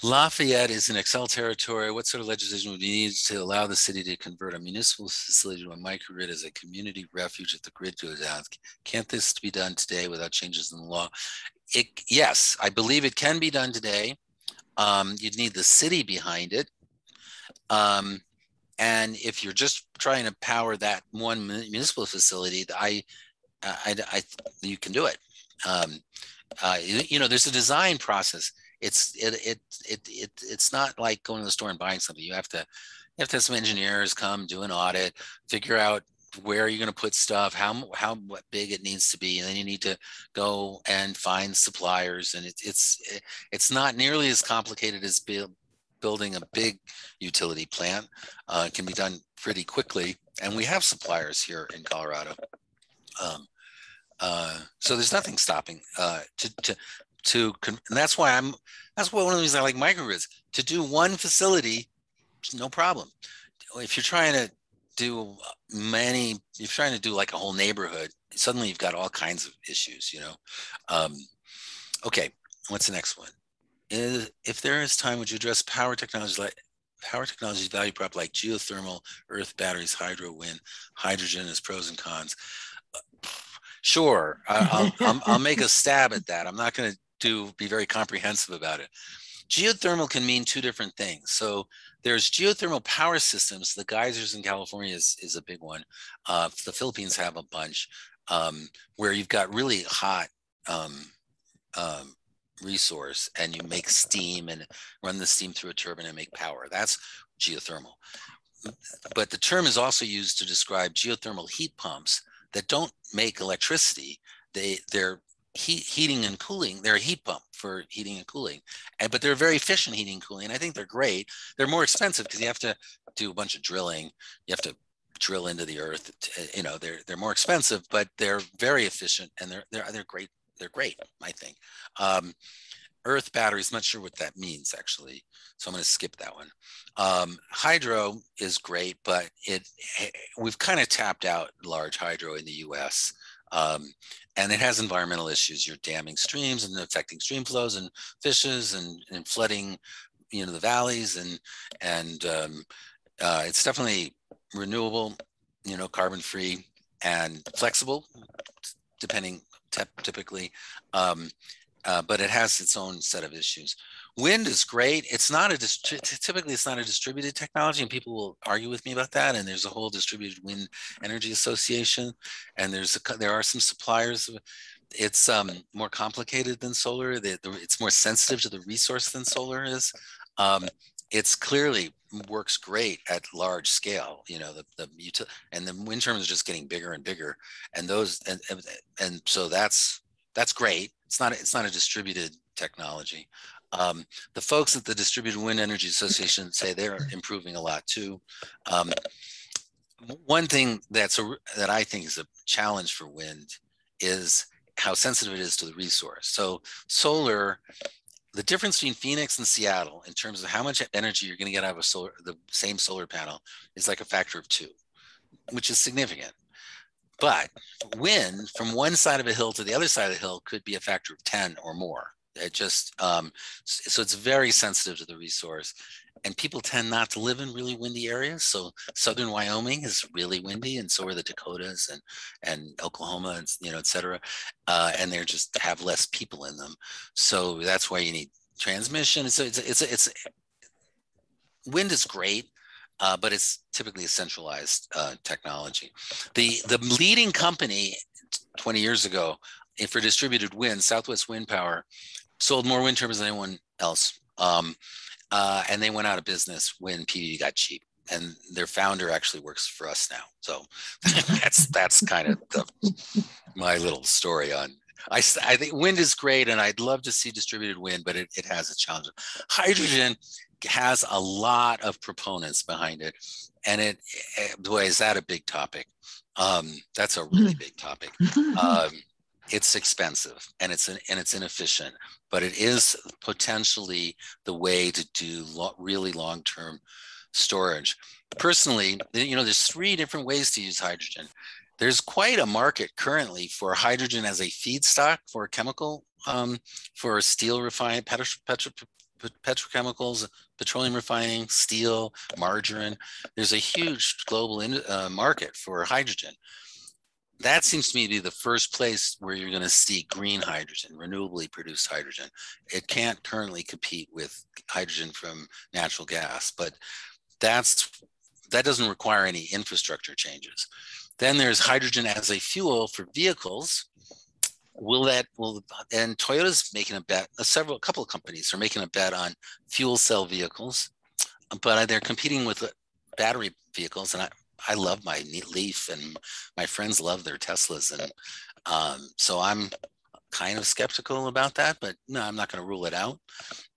Lafayette is in Excel territory. What sort of legislation would you need to allow the city to convert a municipal facility to a microgrid as a community refuge if the grid goes down? Can't this be done today without changes in the law? Yes, I believe it can be done today. You'd need the city behind it. And if you're just trying to power that one municipal facility, you can do it. You know, there's a design process. It's not like going to the store and buying something. You have to have some engineers come do an audit, figure out where you're going to put stuff, what big it needs to be, and then you need to go and find suppliers. And it's not nearly as complicated as building a big utility plant. It can be done pretty quickly, and we have suppliers here in Colorado. So there's nothing stopping and that's why one of the reasons I like microgrids. To do one facility, no problem. If you're trying to do like a whole neighborhood, suddenly you've got all kinds of issues, you know. Okay, what's the next one? If there is time, would you address power technologies value prop like geothermal, earth batteries, hydro, wind, hydrogen as pros and cons? Sure, I'll make a stab at that. I'm not going to be very comprehensive about it. Geothermal can mean two different things. So there's geothermal power systems. The geysers in California is a big one. The Philippines have a bunch where you've got really hot resource, and you make steam and run the steam through a turbine and make power. That's geothermal. But the term is also used to describe geothermal heat pumps that don't make electricity. They're heating and cooling. They're a heat pump for heating and cooling, but they're very efficient heating and cooling. And I think they're great. They're more expensive because you have to do a bunch of drilling. You have to drill into the earth. You know, they're more expensive, but they're very efficient, and they're great. They're great, I think. Earth batteries, not sure what that means actually, so I'm going to skip that one. Hydro is great, but we've kind of tapped out large hydro in the U.S. And it has environmental issues. You're damming streams and affecting stream flows and fishes and flooding, you know, the valleys, and it's definitely renewable, you know, carbon free and flexible, typically, but it has its own set of issues. Wind is great. It's not typically it's not a distributed technology, and people will argue with me about that. And there's a whole distributed wind energy association, and there are some suppliers. It's more complicated than solar. It's more sensitive to the resource than solar is. It's clearly works great at large scale. You know, and the wind turbines are just getting bigger and bigger, and so that's great. It's not a distributed technology. The folks at the Distributed Wind Energy Association say they're improving a lot too. One thing that I think is a challenge for wind is how sensitive it is to the resource. So solar, the difference between Phoenix and Seattle in terms of how much energy you're going to get out of the same solar panel is like a factor of 2, which is significant. But wind from one side of a hill to the other side of the hill could be a factor of 10 or more. It just, so it's very sensitive to the resource. And people tend not to live in really windy areas. So southern Wyoming is really windy, and so are the Dakotas and Oklahoma, and et cetera. And they just have less people in them. So that's why you need transmission. So it's wind is great, but it's typically a centralized technology. The leading company 20 years ago for distributed wind, Southwest Wind Power, sold more wind turbines than anyone else. And they went out of business when PV got cheap. And their founder actually works for us now. So that's kind of my little story on. I think wind is great, and I'd love to see distributed wind, but it has a challenge. Hydrogen has a lot of proponents behind it, and boy, is that a big topic. That's a really big topic. It's expensive and it's inefficient, but it is potentially the way to do really long-term storage. Personally, there's 3 different ways to use hydrogen. There's quite a market currently for hydrogen as a feedstock for chemical, for steel refining, petrochemicals, petroleum refining, steel, margarine. There's a huge global market for hydrogen. That seems to me to be the first place where you're going to see green hydrogen, renewably produced hydrogen. It can't currently compete with hydrogen from natural gas, but that doesn't require any infrastructure changes. Then there's hydrogen as a fuel for vehicles. And Toyota's making a bet, a couple of companies are making a bet on fuel cell vehicles, but they're competing with battery vehicles. And I love my Leaf, and my friends love their Teslas. And so I'm kind of skeptical about that, but no, I'm not going to rule it out.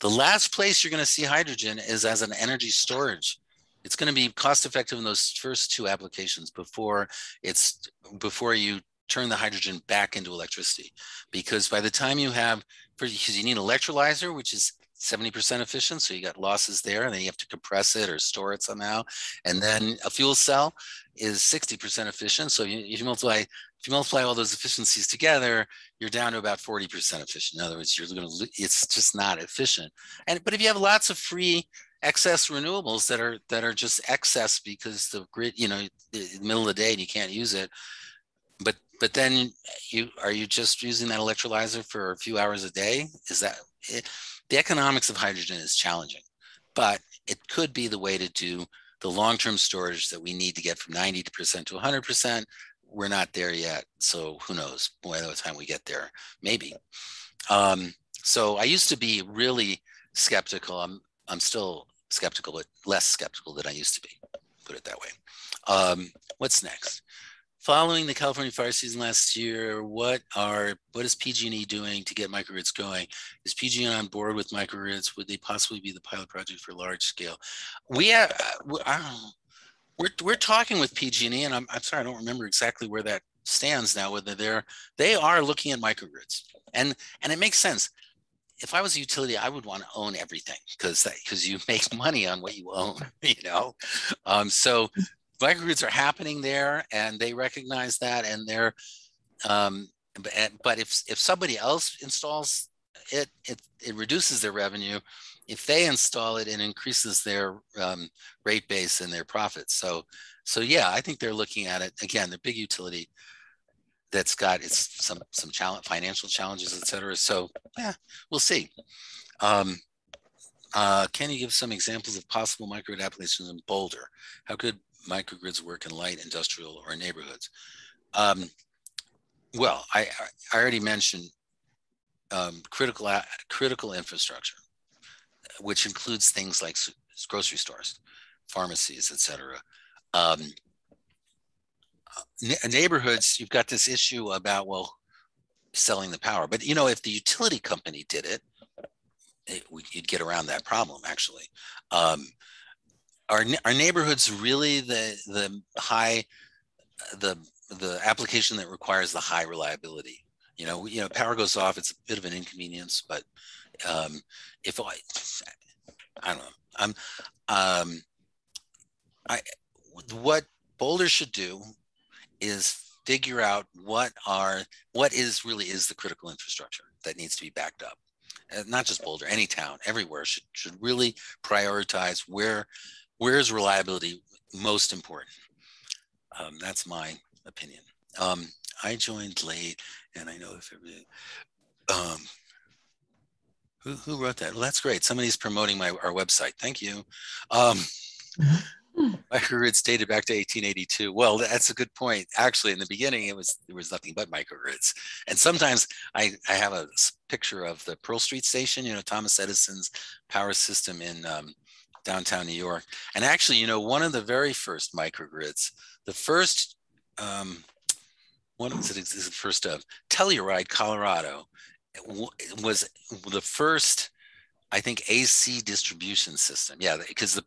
The last place you're going to see hydrogen is as an energy storage. It's going to be cost effective in those first 2 applications before you turn the hydrogen back into electricity. Because by the time because you need an electrolyzer, which is 70% efficient, so you got losses there, and then you have to compress it or store it somehow. And then a fuel cell is 60% efficient. So if you multiply all those efficiencies together, you're down to about 40% efficient. In other words, it's just not efficient. But if you have lots of free excess renewables that are just excess because the grid, in the middle of the day and you can't use it, but then are you just using that electrolyzer for a few hours a day? Is that it? The economics of hydrogen is challenging, but it could be the way to do the long-term storage that we need to get from 90% to 100%. We're not there yet, so who knows? By the time we get there, maybe. So I used to be really skeptical. I'm still skeptical, but less skeptical than I used to be. Put it that way. What's next? Following the California fire season last year, what is PG&E doing to get microgrids going? Is PG&E on board with microgrids? Would they possibly be the pilot project for large scale? We're talking with PG&E, and I'm sorry, I don't remember exactly where that stands now. Whether they are looking at microgrids, and it makes sense. If I was a utility, I would want to own everything because you make money on what you own. So microgrids are happening there, and they recognize that, and they're but if somebody else installs it, it reduces their revenue. If they install it, it increases their rate base and their profits. So yeah, I think they're looking at it again. The big utility that's got some financial challenges, et cetera. So yeah, we'll see. Can you give some examples of possible microgrid applications in Boulder? How could microgrids work in light industrial or neighborhoods? Well, I already mentioned critical infrastructure, which includes things like grocery stores, pharmacies, et cetera. Neighborhoods, you've got this issue about, selling the power. But, if the utility company did it, you'd get around that problem, actually. Are neighborhoods really the the application that requires the high reliability. Power goes off, it's a bit of an inconvenience, but if I don't know, what Boulder should do is figure out what really is the critical infrastructure that needs to be backed up. Not just Boulder, any town, everywhere should really prioritize where is reliability most important. That's my opinion. I joined late, and I know if everybody, who wrote that? Well, that's great. Somebody's promoting our website. Thank you. Microgrids dated back to 1882. Well, that's a good point. Actually, in the beginning, there was nothing but microgrids. And sometimes I have a picture of the Pearl Street station, Thomas Edison's power system in downtown New York. And actually, one of the very first microgrids, the first, first of Telluride, Colorado, was the first, I think, AC distribution system. Yeah, because the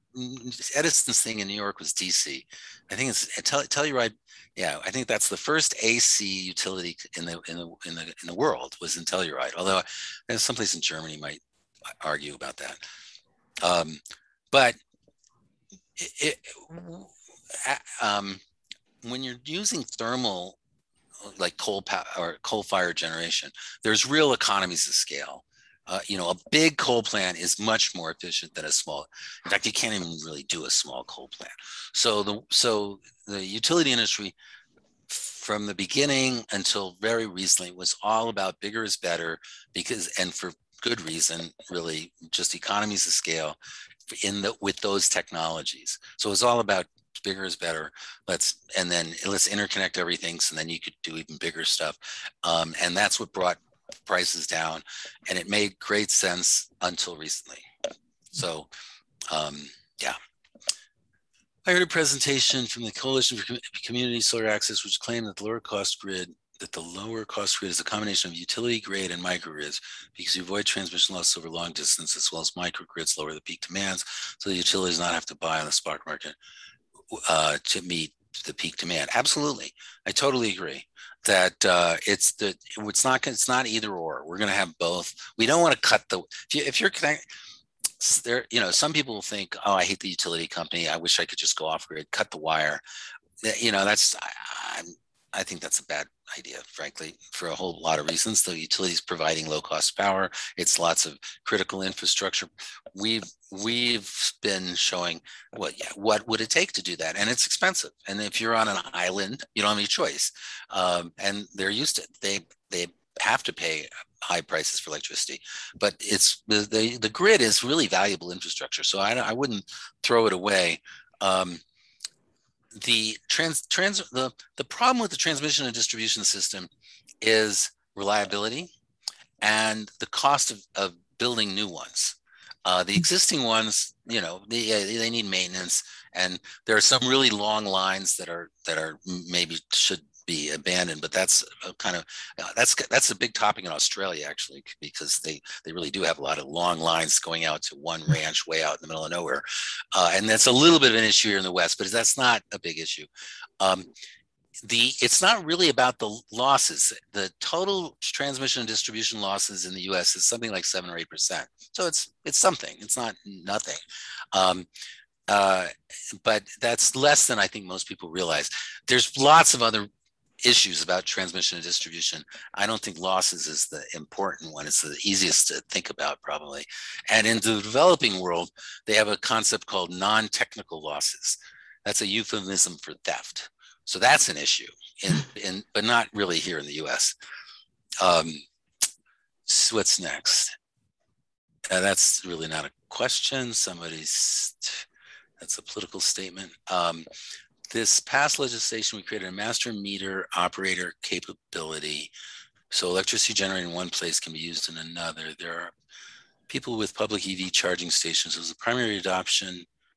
Edison's thing in New York was DC. I think it's Telluride. Yeah, I think that's the first AC utility in the world was in Telluride. Although there's someplace in Germany might argue about that. But when you're using thermal, like coal power or coal-fired generation, there's real economies of scale. A big coal plant is much more efficient than a small. In fact, you can't even really do a small coal plant. So the utility industry, from the beginning until very recently, was all about bigger is better, and for good reason, really, just economies of scale with those technologies. So it's all about bigger is better. Let's interconnect everything, so then you could do even bigger stuff, and that's what brought prices down, and it made great sense until recently. So yeah, I heard a presentation from the Coalition for Community Solar Access, which claimed that the lower cost grid is a combination of utility grade and microgrids, because you avoid transmission loss over long distance, as well as microgrids lower the peak demands, so the utilities not have to buy on the spot market to meet the peak demand. Absolutely, I totally agree that it's not either or. We're going to have both. We don't want to cut if you're connected there. Some people will think, oh, I hate the utility company, I wish I could just go off grid, cut the wire. I think that's a bad idea, frankly, for a whole lot of reasons. The utilities providing low cost power, it's lots of critical infrastructure. We've been showing what would it take to do that, and it's expensive. And if you're on an island, you don't have any choice. And they're used to they have to pay high prices for electricity. But it's the grid is really valuable infrastructure, so I wouldn't throw it away. The problem with the transmission and distribution system is reliability and the cost of building new ones. The existing ones, they need maintenance, and there are some really long lines that are maybe should be abandoned. But that's that's a big topic in Australia, actually, because they really do have a lot of long lines going out to one ranch way out in the middle of nowhere, and that's a little bit of an issue here in the West, but that's not a big issue. It's not really about the losses. The total transmission and distribution losses in the U.S. is something like 7 or 8%. So it's something. It's not nothing. But that's less than I think most people realize. There's lots of other issues about transmission and distribution. I don't think losses is the important one. It's the easiest to think about, probably. And in the developing world, they have a concept called non-technical losses. That's a euphemism for theft. So that's an issue, but not really here in the U.S. So what's next? That's really not a question. That's a political statement. This past legislation, we created a master meter operator capability. So electricity generated in one place can be used in another. There are people with public EV charging stations. It was a primary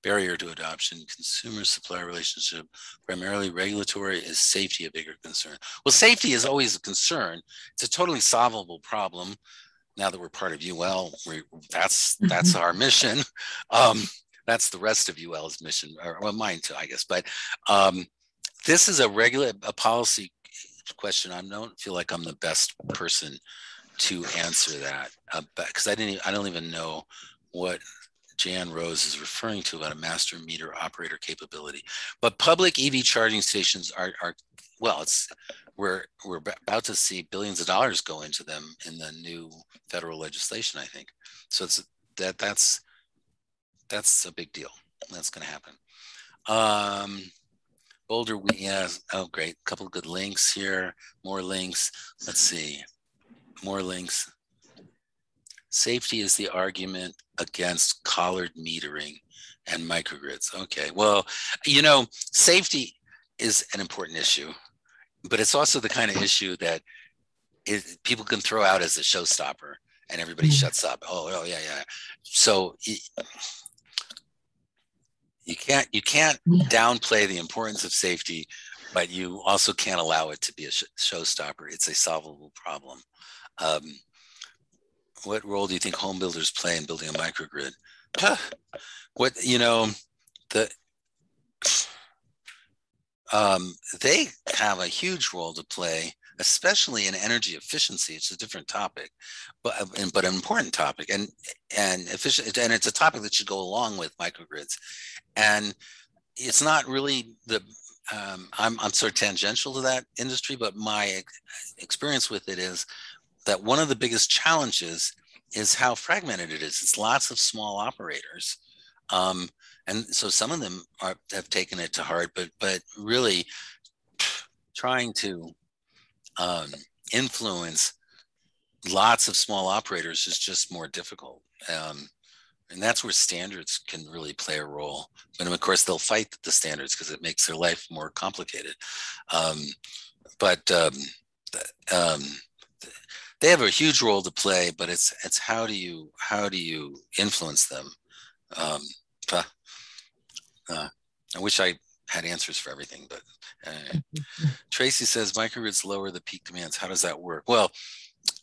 barrier to adoption. Consumer supplier relationship, primarily regulatory. Is safety a bigger concern? Well, safety is always a concern. It's a totally solvable problem. Now that we're part of UL, that's our mission. That's the rest of UL's mission, or well, mine too, I guess. But This is a policy question. I don't feel like I'm the best person to answer that, because I don't even know what Jan Rose is referring to about a master meter operator capability. But public EV charging stations are well, we're about to see billions of dollars go into them in the new federal legislation, I think. So that's a big deal. That's going to happen. Boulder, oh great, a couple of good links here. More links. Let's see. More links. Safety is the argument against collared metering and microgrids. Okay, well, safety is an important issue, but it's also the kind of issue that people can throw out as a showstopper and everybody shuts up. Oh yeah. So you can't downplay the importance of safety, but you also can't allow it to be a showstopper. It's a solvable problem. What role do you think home builders play in building a microgrid? They have a huge role to play, especially in energy efficiency. It's a different topic, but an important topic, and efficient, and it's a topic that should go along with microgrids. And it's not really I'm sort of tangential to that industry, but my experience with it is that one of the biggest challenges is how fragmented it is. It's lots of small operators. And so some of them have taken it to heart, but really trying to influence lots of small operators is just more difficult. And that's where standards can really play a role. And of course, they'll fight the standards because it makes their life more complicated. They have a huge role to play, but it's how do you influence them? I wish I had answers for everything, but Tracy says microgrids lower the peak demands. How does that work? Well,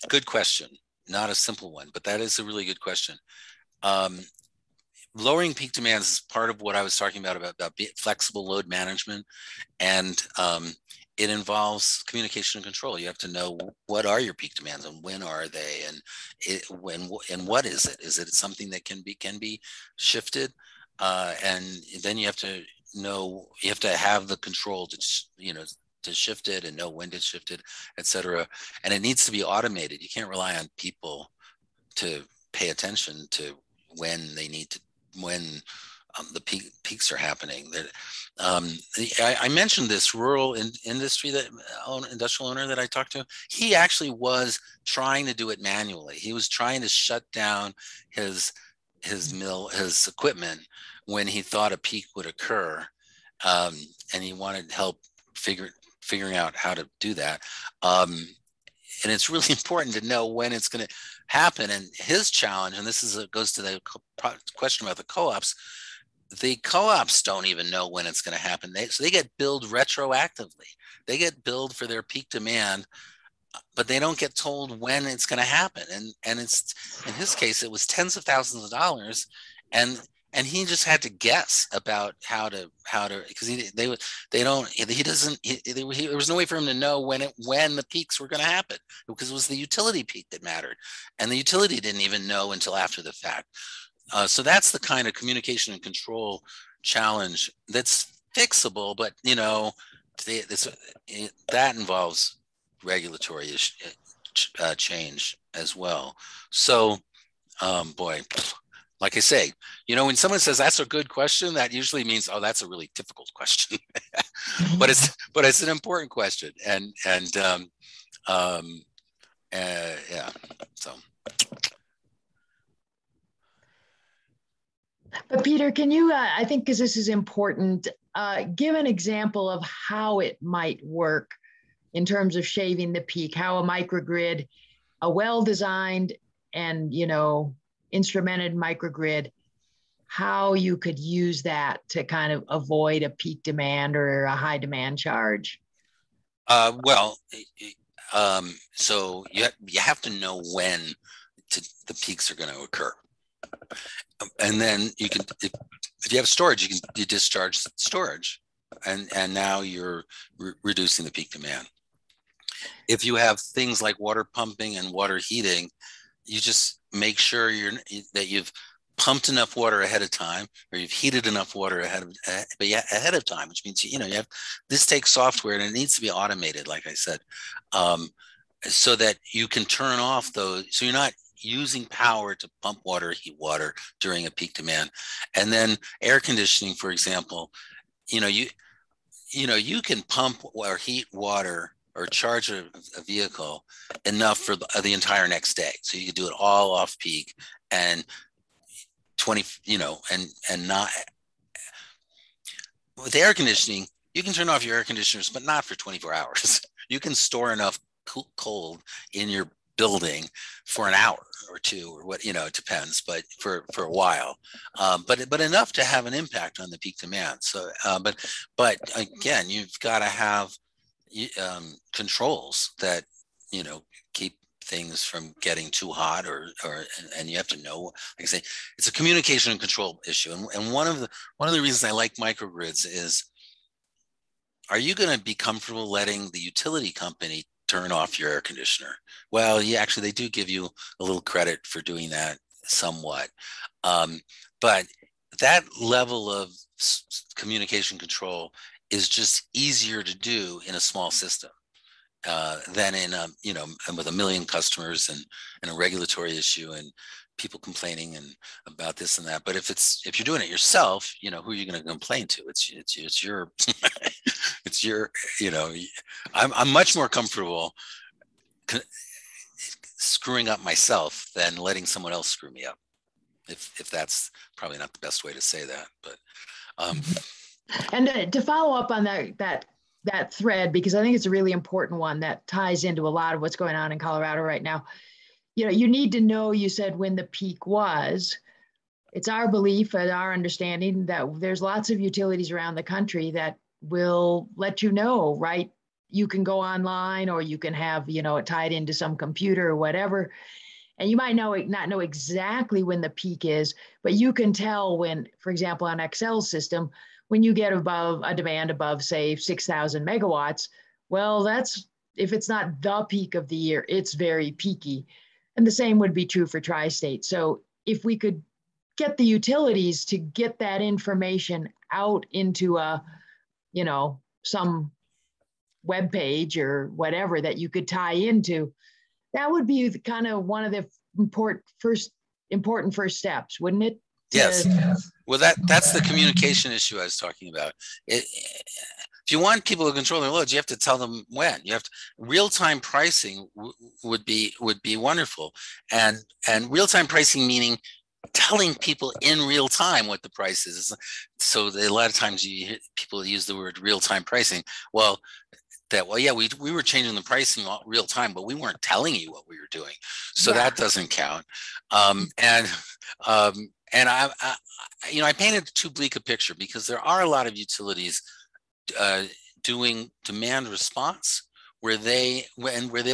good question. Not a simple one, but that is a really good question. Lowering peak demands is part of what I was talking about flexible load management, and it involves communication and control. You have to know what are your peak demands and when are they, and what is it? Is it something that can be shifted? And then you have to know, you have to have the control to shift it and know when to shift it, et cetera. And it needs to be automated. You can't rely on people to pay attention to when the peaks are happening. I mentioned this rural industrial owner that I talked to. He actually was trying to do it manually. He was trying to shut down his equipment when he thought a peak would occur, and he wanted help figuring out how to do that. And it's really important to know when it's going to happen. And his challenge, and this goes to the question about the co-ops. The co-ops don't even know when it's going to happen. So they get billed retroactively. They get billed for their peak demand, but they don't get told when it's going to happen. And it's, in his case, it was tens of thousands of dollars, and he just had to guess about how to because there was no way for him to know when the peaks were going to happen, because it was the utility peak that mattered, and the utility didn't even know until after the fact. So that's the kind of communication and control challenge that's fixable, but that involves regulatory change as well. So, boy, like I say, when someone says that's a good question, that usually means, oh, that's a really difficult question. but it's an important question, and yeah. So. But Peter, can you, I think, because this is important, give an example of how it might work in terms of shaving the peak, how a microgrid, a well-designed and, instrumented microgrid, how you could use that to kind of avoid a peak demand or a high demand charge? So you have to know when the peaks are going to occur. And then you can, if you have storage, you discharge storage and now you're reducing the peak demand. If you have things like water pumping and water heating, you just make sure that you've pumped enough water ahead of time, or you've heated enough water ahead of time, which means you have this takes software and it needs to be automated, like I said, so that you can turn off those. So you're not using power to pump water, heat water during a peak demand. And then air conditioning, for example, you can pump or heat water or charge a vehicle enough for the entire next day. So you could do it all off peak and 20, and not with air conditioning, you can turn off your air conditioners, but not for 24 hours. You can store enough cold in your building for an hour or two, or what, it depends, but for a while, but enough to have an impact on the peak demand. So, but again, you've got to have controls that, keep things from getting too hot, and you have to know, like I say, it's a communication and control issue. And one of the reasons I like microgrids is, are you going to be comfortable letting the utility company turn off your air conditioner? Well, yeah, actually, they do give you a little credit for doing that somewhat. But that level of communication control is just easier to do in a small system than in with 1 million customers and a regulatory issue and people complaining and about this and that. But if you're doing it yourself, who are you going to complain to? It's your it's your, I'm much more comfortable screwing up myself than letting someone else screw me up. If that's probably not the best way to say that, but and to follow up on that thread, because I think it's a really important one that ties into a lot of what's going on in Colorado right now. You need to know, you said, when the peak was. It's our belief and our understanding that there's lots of utilities around the country that will let you know, right? You can go online, or you can have, it tied into some computer or whatever. And you might not know exactly when the peak is, but you can tell when, for example, on Excel's system, when you get above a demand above, say, 6,000 megawatts, well, if it's not the peak of the year, it's very peaky. And the same would be true for Tri-State. So if we could get the utilities to get that information out into some web page or whatever that you could tie into, that would be kind of one of the important first steps, wouldn't it? Yes. Well, that's the communication issue I was talking about. If you want people to control their loads, you have to tell them when. You have to, real-time pricing would be wonderful, and real-time pricing meaning telling people in real time what the price is. So a lot of times people use the word real-time pricing. Well, we were changing the pricing real time, but we weren't telling you what we were doing. So that doesn't count. And I painted too bleak a picture, because there are a lot of utilities doing demand response where they've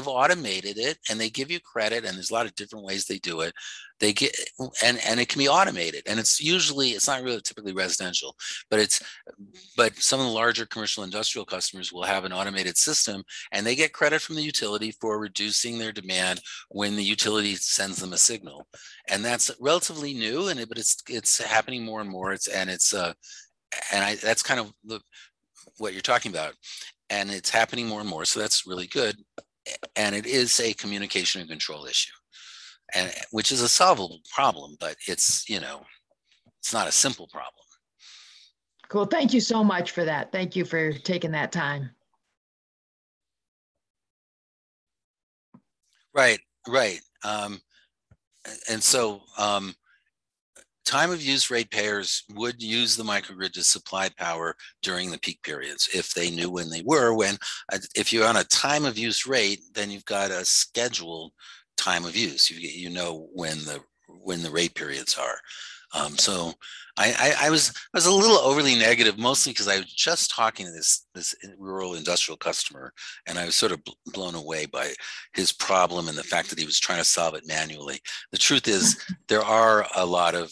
automated it, and they give you credit, and there's a lot of different ways they do it. They get and it can be automated, and it's not really typically residential, but some of the larger commercial industrial customers will have an automated system, and they get credit from the utility for reducing their demand when the utility sends them a signal. And that's relatively new, but it's happening more and more. That's kind of what you're talking about. And it's happening more and more. So that's really good. And it is a communication and control issue, and which is a solvable problem, but it's not a simple problem. Cool. Thank you so much for that. Thank you for taking that time. Right. And so time of use ratepayers would use the microgrid to supply power during the peak periods if they knew when they were. If you're on a time of use rate, then you've got a scheduled time of use. You know when the rate periods are. So I was a little overly negative, mostly because I was just talking to this rural industrial customer, and I was sort of blown away by his problem and the fact that he was trying to solve it manually. The truth is, there are a lot of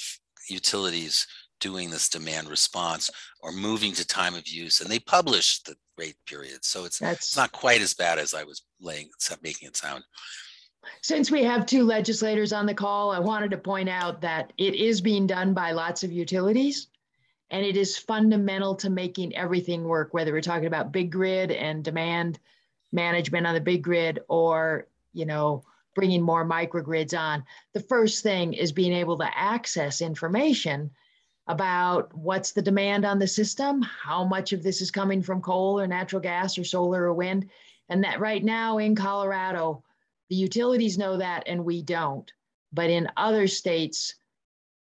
utilities doing this demand response or moving to time of use, and they publish the rate period. So it's not quite as bad as I was making it sound. Since we have two legislators on the call, I wanted to point out that it is being done by lots of utilities, and it is fundamental to making everything work, whether we're talking about big grid and demand management on the big grid, or, you know, bringing more microgrids on. The first thing is being able to access information about what's the demand on the system, how much of this is coming from coal or natural gas or solar or wind. And that right now in Colorado, the utilities know that and we don't. But in other states,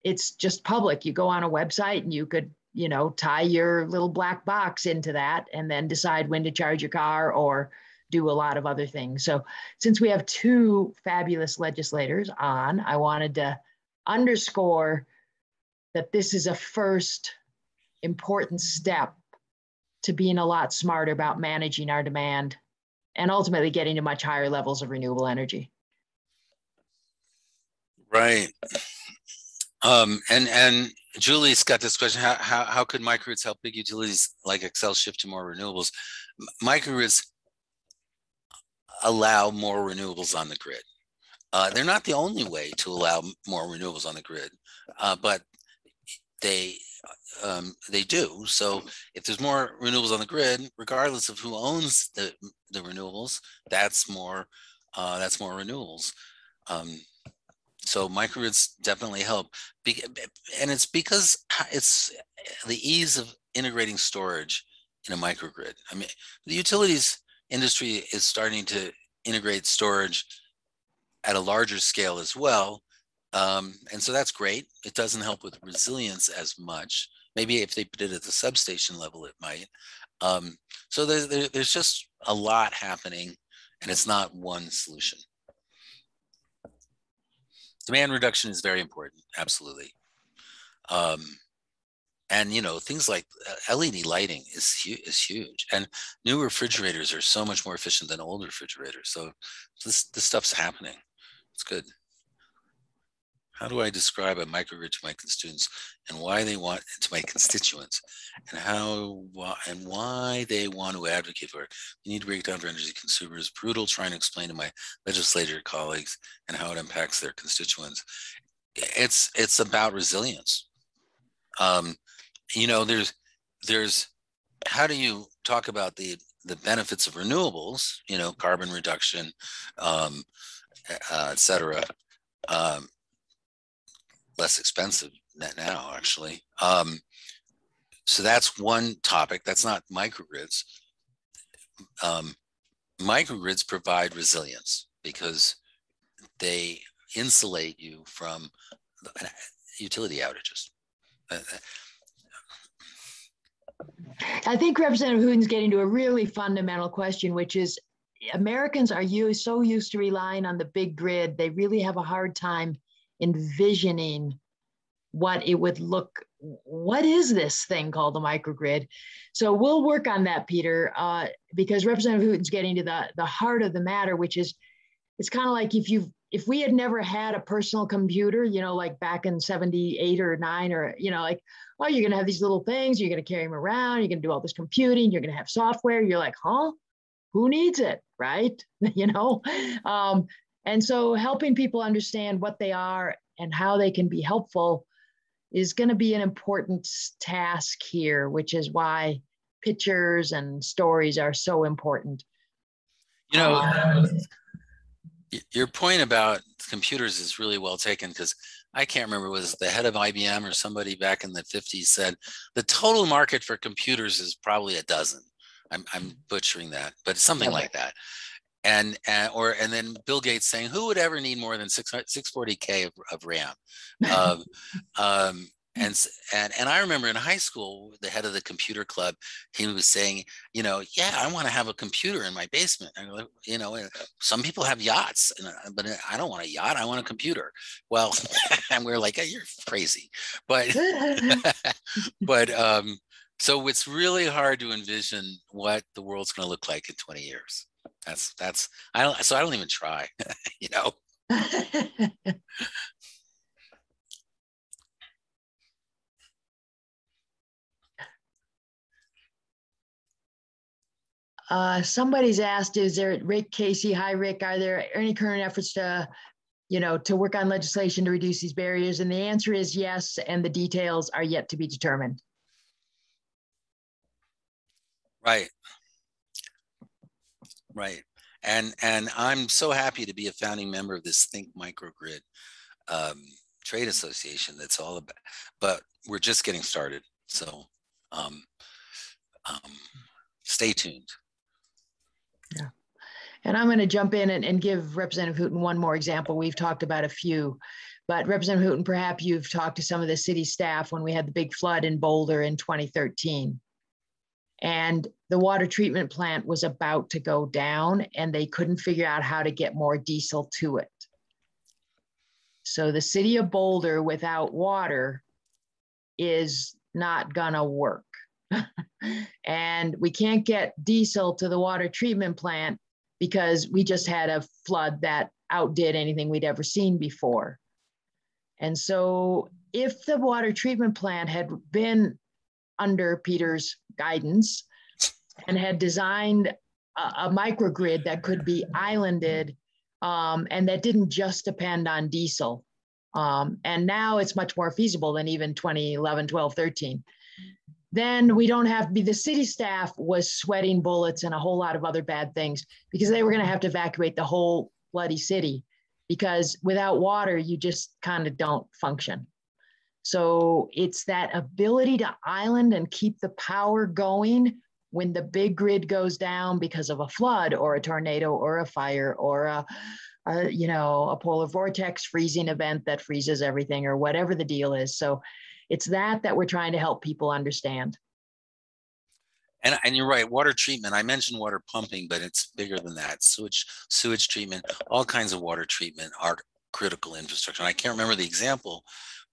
it's just public. You go on a website and you could, you know, tie your little black box into that and then decide when to charge your car or do a lot of other things. So since we have two fabulous legislators on, I wanted to underscore that this is a first important step to being a lot smarter about managing our demand and ultimately getting to much higher levels of renewable energy. Right. And Julie's got this question: how could microgrids help big utilities like Xcel shift to more renewables? Microgrids allow more renewables on the grid. They're not the only way to allow more renewables on the grid, but they do. So if there's more renewables on the grid, regardless of who owns the renewables, that's more renewables. So microgrids definitely help, and it's because it's the ease of integrating storage in a microgrid. I mean, the utilities industry is starting to integrate storage at a larger scale as well. And so that's great. It doesn't help with resilience as much. Maybe if they put it at the substation level, it might. So there's just a lot happening, and it's not one solution. Demand reduction is very important, absolutely. And you know, things like LED lighting is huge, and new refrigerators are so much more efficient than old refrigerators. So this stuff's happening. It's good. How do I describe a microgrid to my constituents, and why they want to my constituents, and why they want to advocate for it? We need to break it down for energy consumers. Brutal trying to explain to my legislator colleagues and how it impacts their constituents. It's about resilience. You know, there's how do you talk about the benefits of renewables? You know, carbon reduction, et cetera. Less expensive now, actually. So that's one topic. That's not microgrids. Microgrids provide resilience because they insulate you from utility outages. I think Representative Hooten's getting to a really fundamental question, which is Americans are so used to relying on the big grid, they really have a hard time envisioning what it would look. What is this thing called the microgrid? So we'll work on that, Peter, because Representative Hooten's getting to the heart of the matter, which is, it's kind of like if we had never had a personal computer, you know, like back in 78 or 9, or, you know, like, oh, you're going to have these little things, you're going to carry them around, you're going to do all this computing, you're going to have software. You're like, huh? Who needs it, right? You know? And so helping people understand what they are and how they can be helpful is going to be an important task here, which is why pictures and stories are so important. You know, your point about computers is really well taken, because I can't remember, was the head of IBM or somebody back in the 50s said the total market for computers is probably a dozen. I'm butchering that, but something like that. And then Bill Gates saying, who would ever need more than 640K of RAM? And I remember in high school, the head of the computer club, he was saying, you know, yeah, I want to have a computer in my basement. And, you know, some people have yachts, but I don't want a yacht. I want a computer. Well, and we're like, hey, you're crazy. But, so it's really hard to envision what the world's going to look like in 20 years. I don't even try, you know. Somebody's asked, is there, Rick Casey, hi Rick, are there any current efforts to, to work on legislation to reduce these barriers? And the answer is yes, and the details are yet to be determined. Right. Right. And I'm so happy to be a founding member of this Think Microgrid trade association. That's all about, but we're just getting started. So stay tuned. Yeah. And I'm going to jump in and give Representative Hooten one more example. We've talked about a few, but Representative Hooten, perhaps you've talked to some of the city staff when we had the big flood in Boulder in 2013. And the water treatment plant was about to go down and they couldn't figure out how to get more diesel to it. So the city of Boulder without water is not gonna work. And we can't get diesel to the water treatment plant because we just had a flood that outdid anything we'd ever seen before. And so if the water treatment plant had been under Peter's guidance and had designed a microgrid that could be islanded and that didn't just depend on diesel. And now it's much more feasible than even 2011, 12, 13. Then we don't have to be, the city staff was sweating bullets and a whole lot of other bad things because they were going to have to evacuate the whole bloody city because without water, you just kind of don't function. So it's that ability to island and keep the power going when the big grid goes down because of a flood or a tornado or a fire or a polar vortex freezing event that freezes everything or whatever the deal is. So it's that we're trying to help people understand. And you're right, water treatment, I mentioned water pumping, but it's bigger than that. Sewage treatment, all kinds of water treatment are critical infrastructure. And I can't remember the example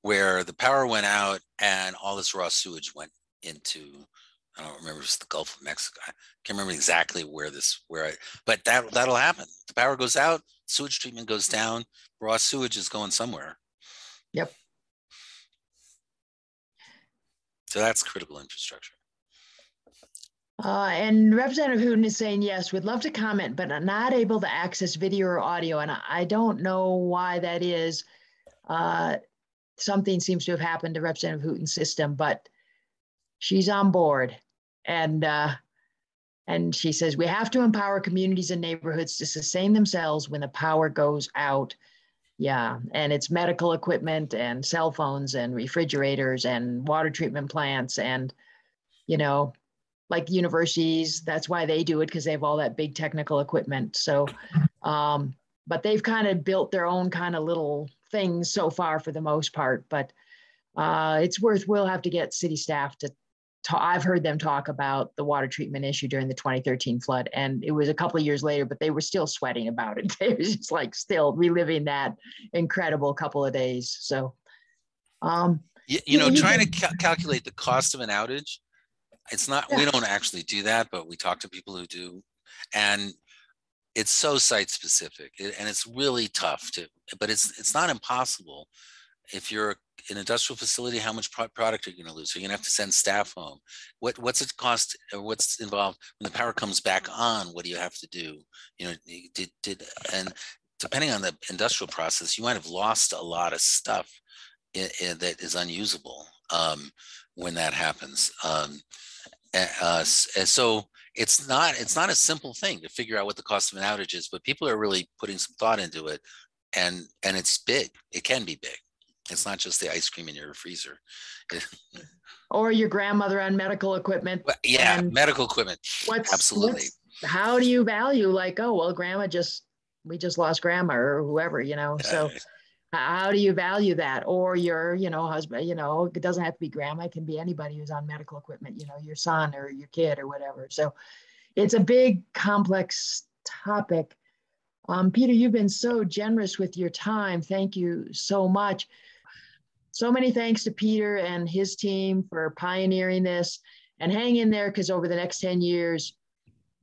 where the power went out and all this raw sewage went into, I don't remember, it's the Gulf of Mexico. I can't remember exactly but that'll happen. The power goes out, sewage treatment goes down, raw sewage is going somewhere. Yep. So that's critical infrastructure. And Representative Hooten is saying, yes, we'd love to comment, but I'm not able to access video or audio. And I don't know why that is. Something seems to have happened to Representative Hooten's system, but she's on board. And she says, we have to empower communities and neighborhoods to sustain themselves when the power goes out. Yeah, and it's medical equipment and cell phones and refrigerators and water treatment plants and, like universities, that's why they do it, because they have all that big technical equipment. So, but they've kind of built their own kind of little things so far for the most part, but we'll have to get city staff to talk. I've heard them talk about the water treatment issue during the 2013 flood, and it was a couple of years later, but they were still sweating about it. They were just like still reliving that incredible couple of days. So, trying to calculate the cost of an outage, it's not, we don't actually do that, but we talk to people who do. And it's so site specific and it's really tough but it's not impossible. If you're an industrial facility, how much product are you going to lose? Are you going to have to send staff home? What's it cost, or what's involved when the power comes back on? What do you have to do? And depending on the industrial process, you might have lost a lot of stuff that is unusable when that happens. So it's not a simple thing to figure out what the cost of an outage is, but people are really putting some thought into it, and it's big. It can be big. It's not just the ice cream in your freezer. Or your grandmother on medical equipment. Yeah, medical equipment. Absolutely. How do you value, like, oh, well, we just lost grandma or whoever, so how do you value that? Or your, husband, it doesn't have to be grandma. It can be anybody who's on medical equipment, your son or your kid or whatever. So it's a big, complex topic. Peter, you've been so generous with your time. Thank you so much. So many thanks to Peter and his team for pioneering this, and hang in there, because over the next 10 years,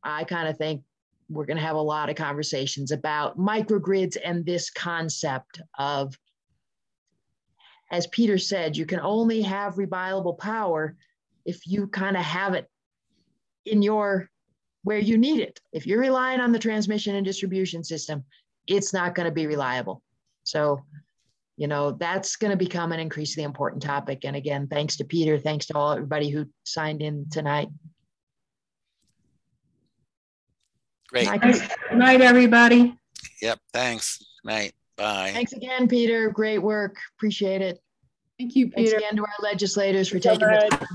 I kind of think we're going to have a lot of conversations about microgrids and this concept of, as Peter said, you can only have reliable power if you kind of have it in your where you need it. If you're relying on the transmission and distribution system, it's not going to be reliable. So, you know, that's going to become an increasingly important topic. And again, thanks to Peter, thanks to everybody who signed in tonight. Great. Good night, everybody. Yep. Thanks. Night. Bye. Thanks again, Peter. Great work. Appreciate it. Thank you, Thanks Peter. again to our legislators for Thank you so taking the much. time.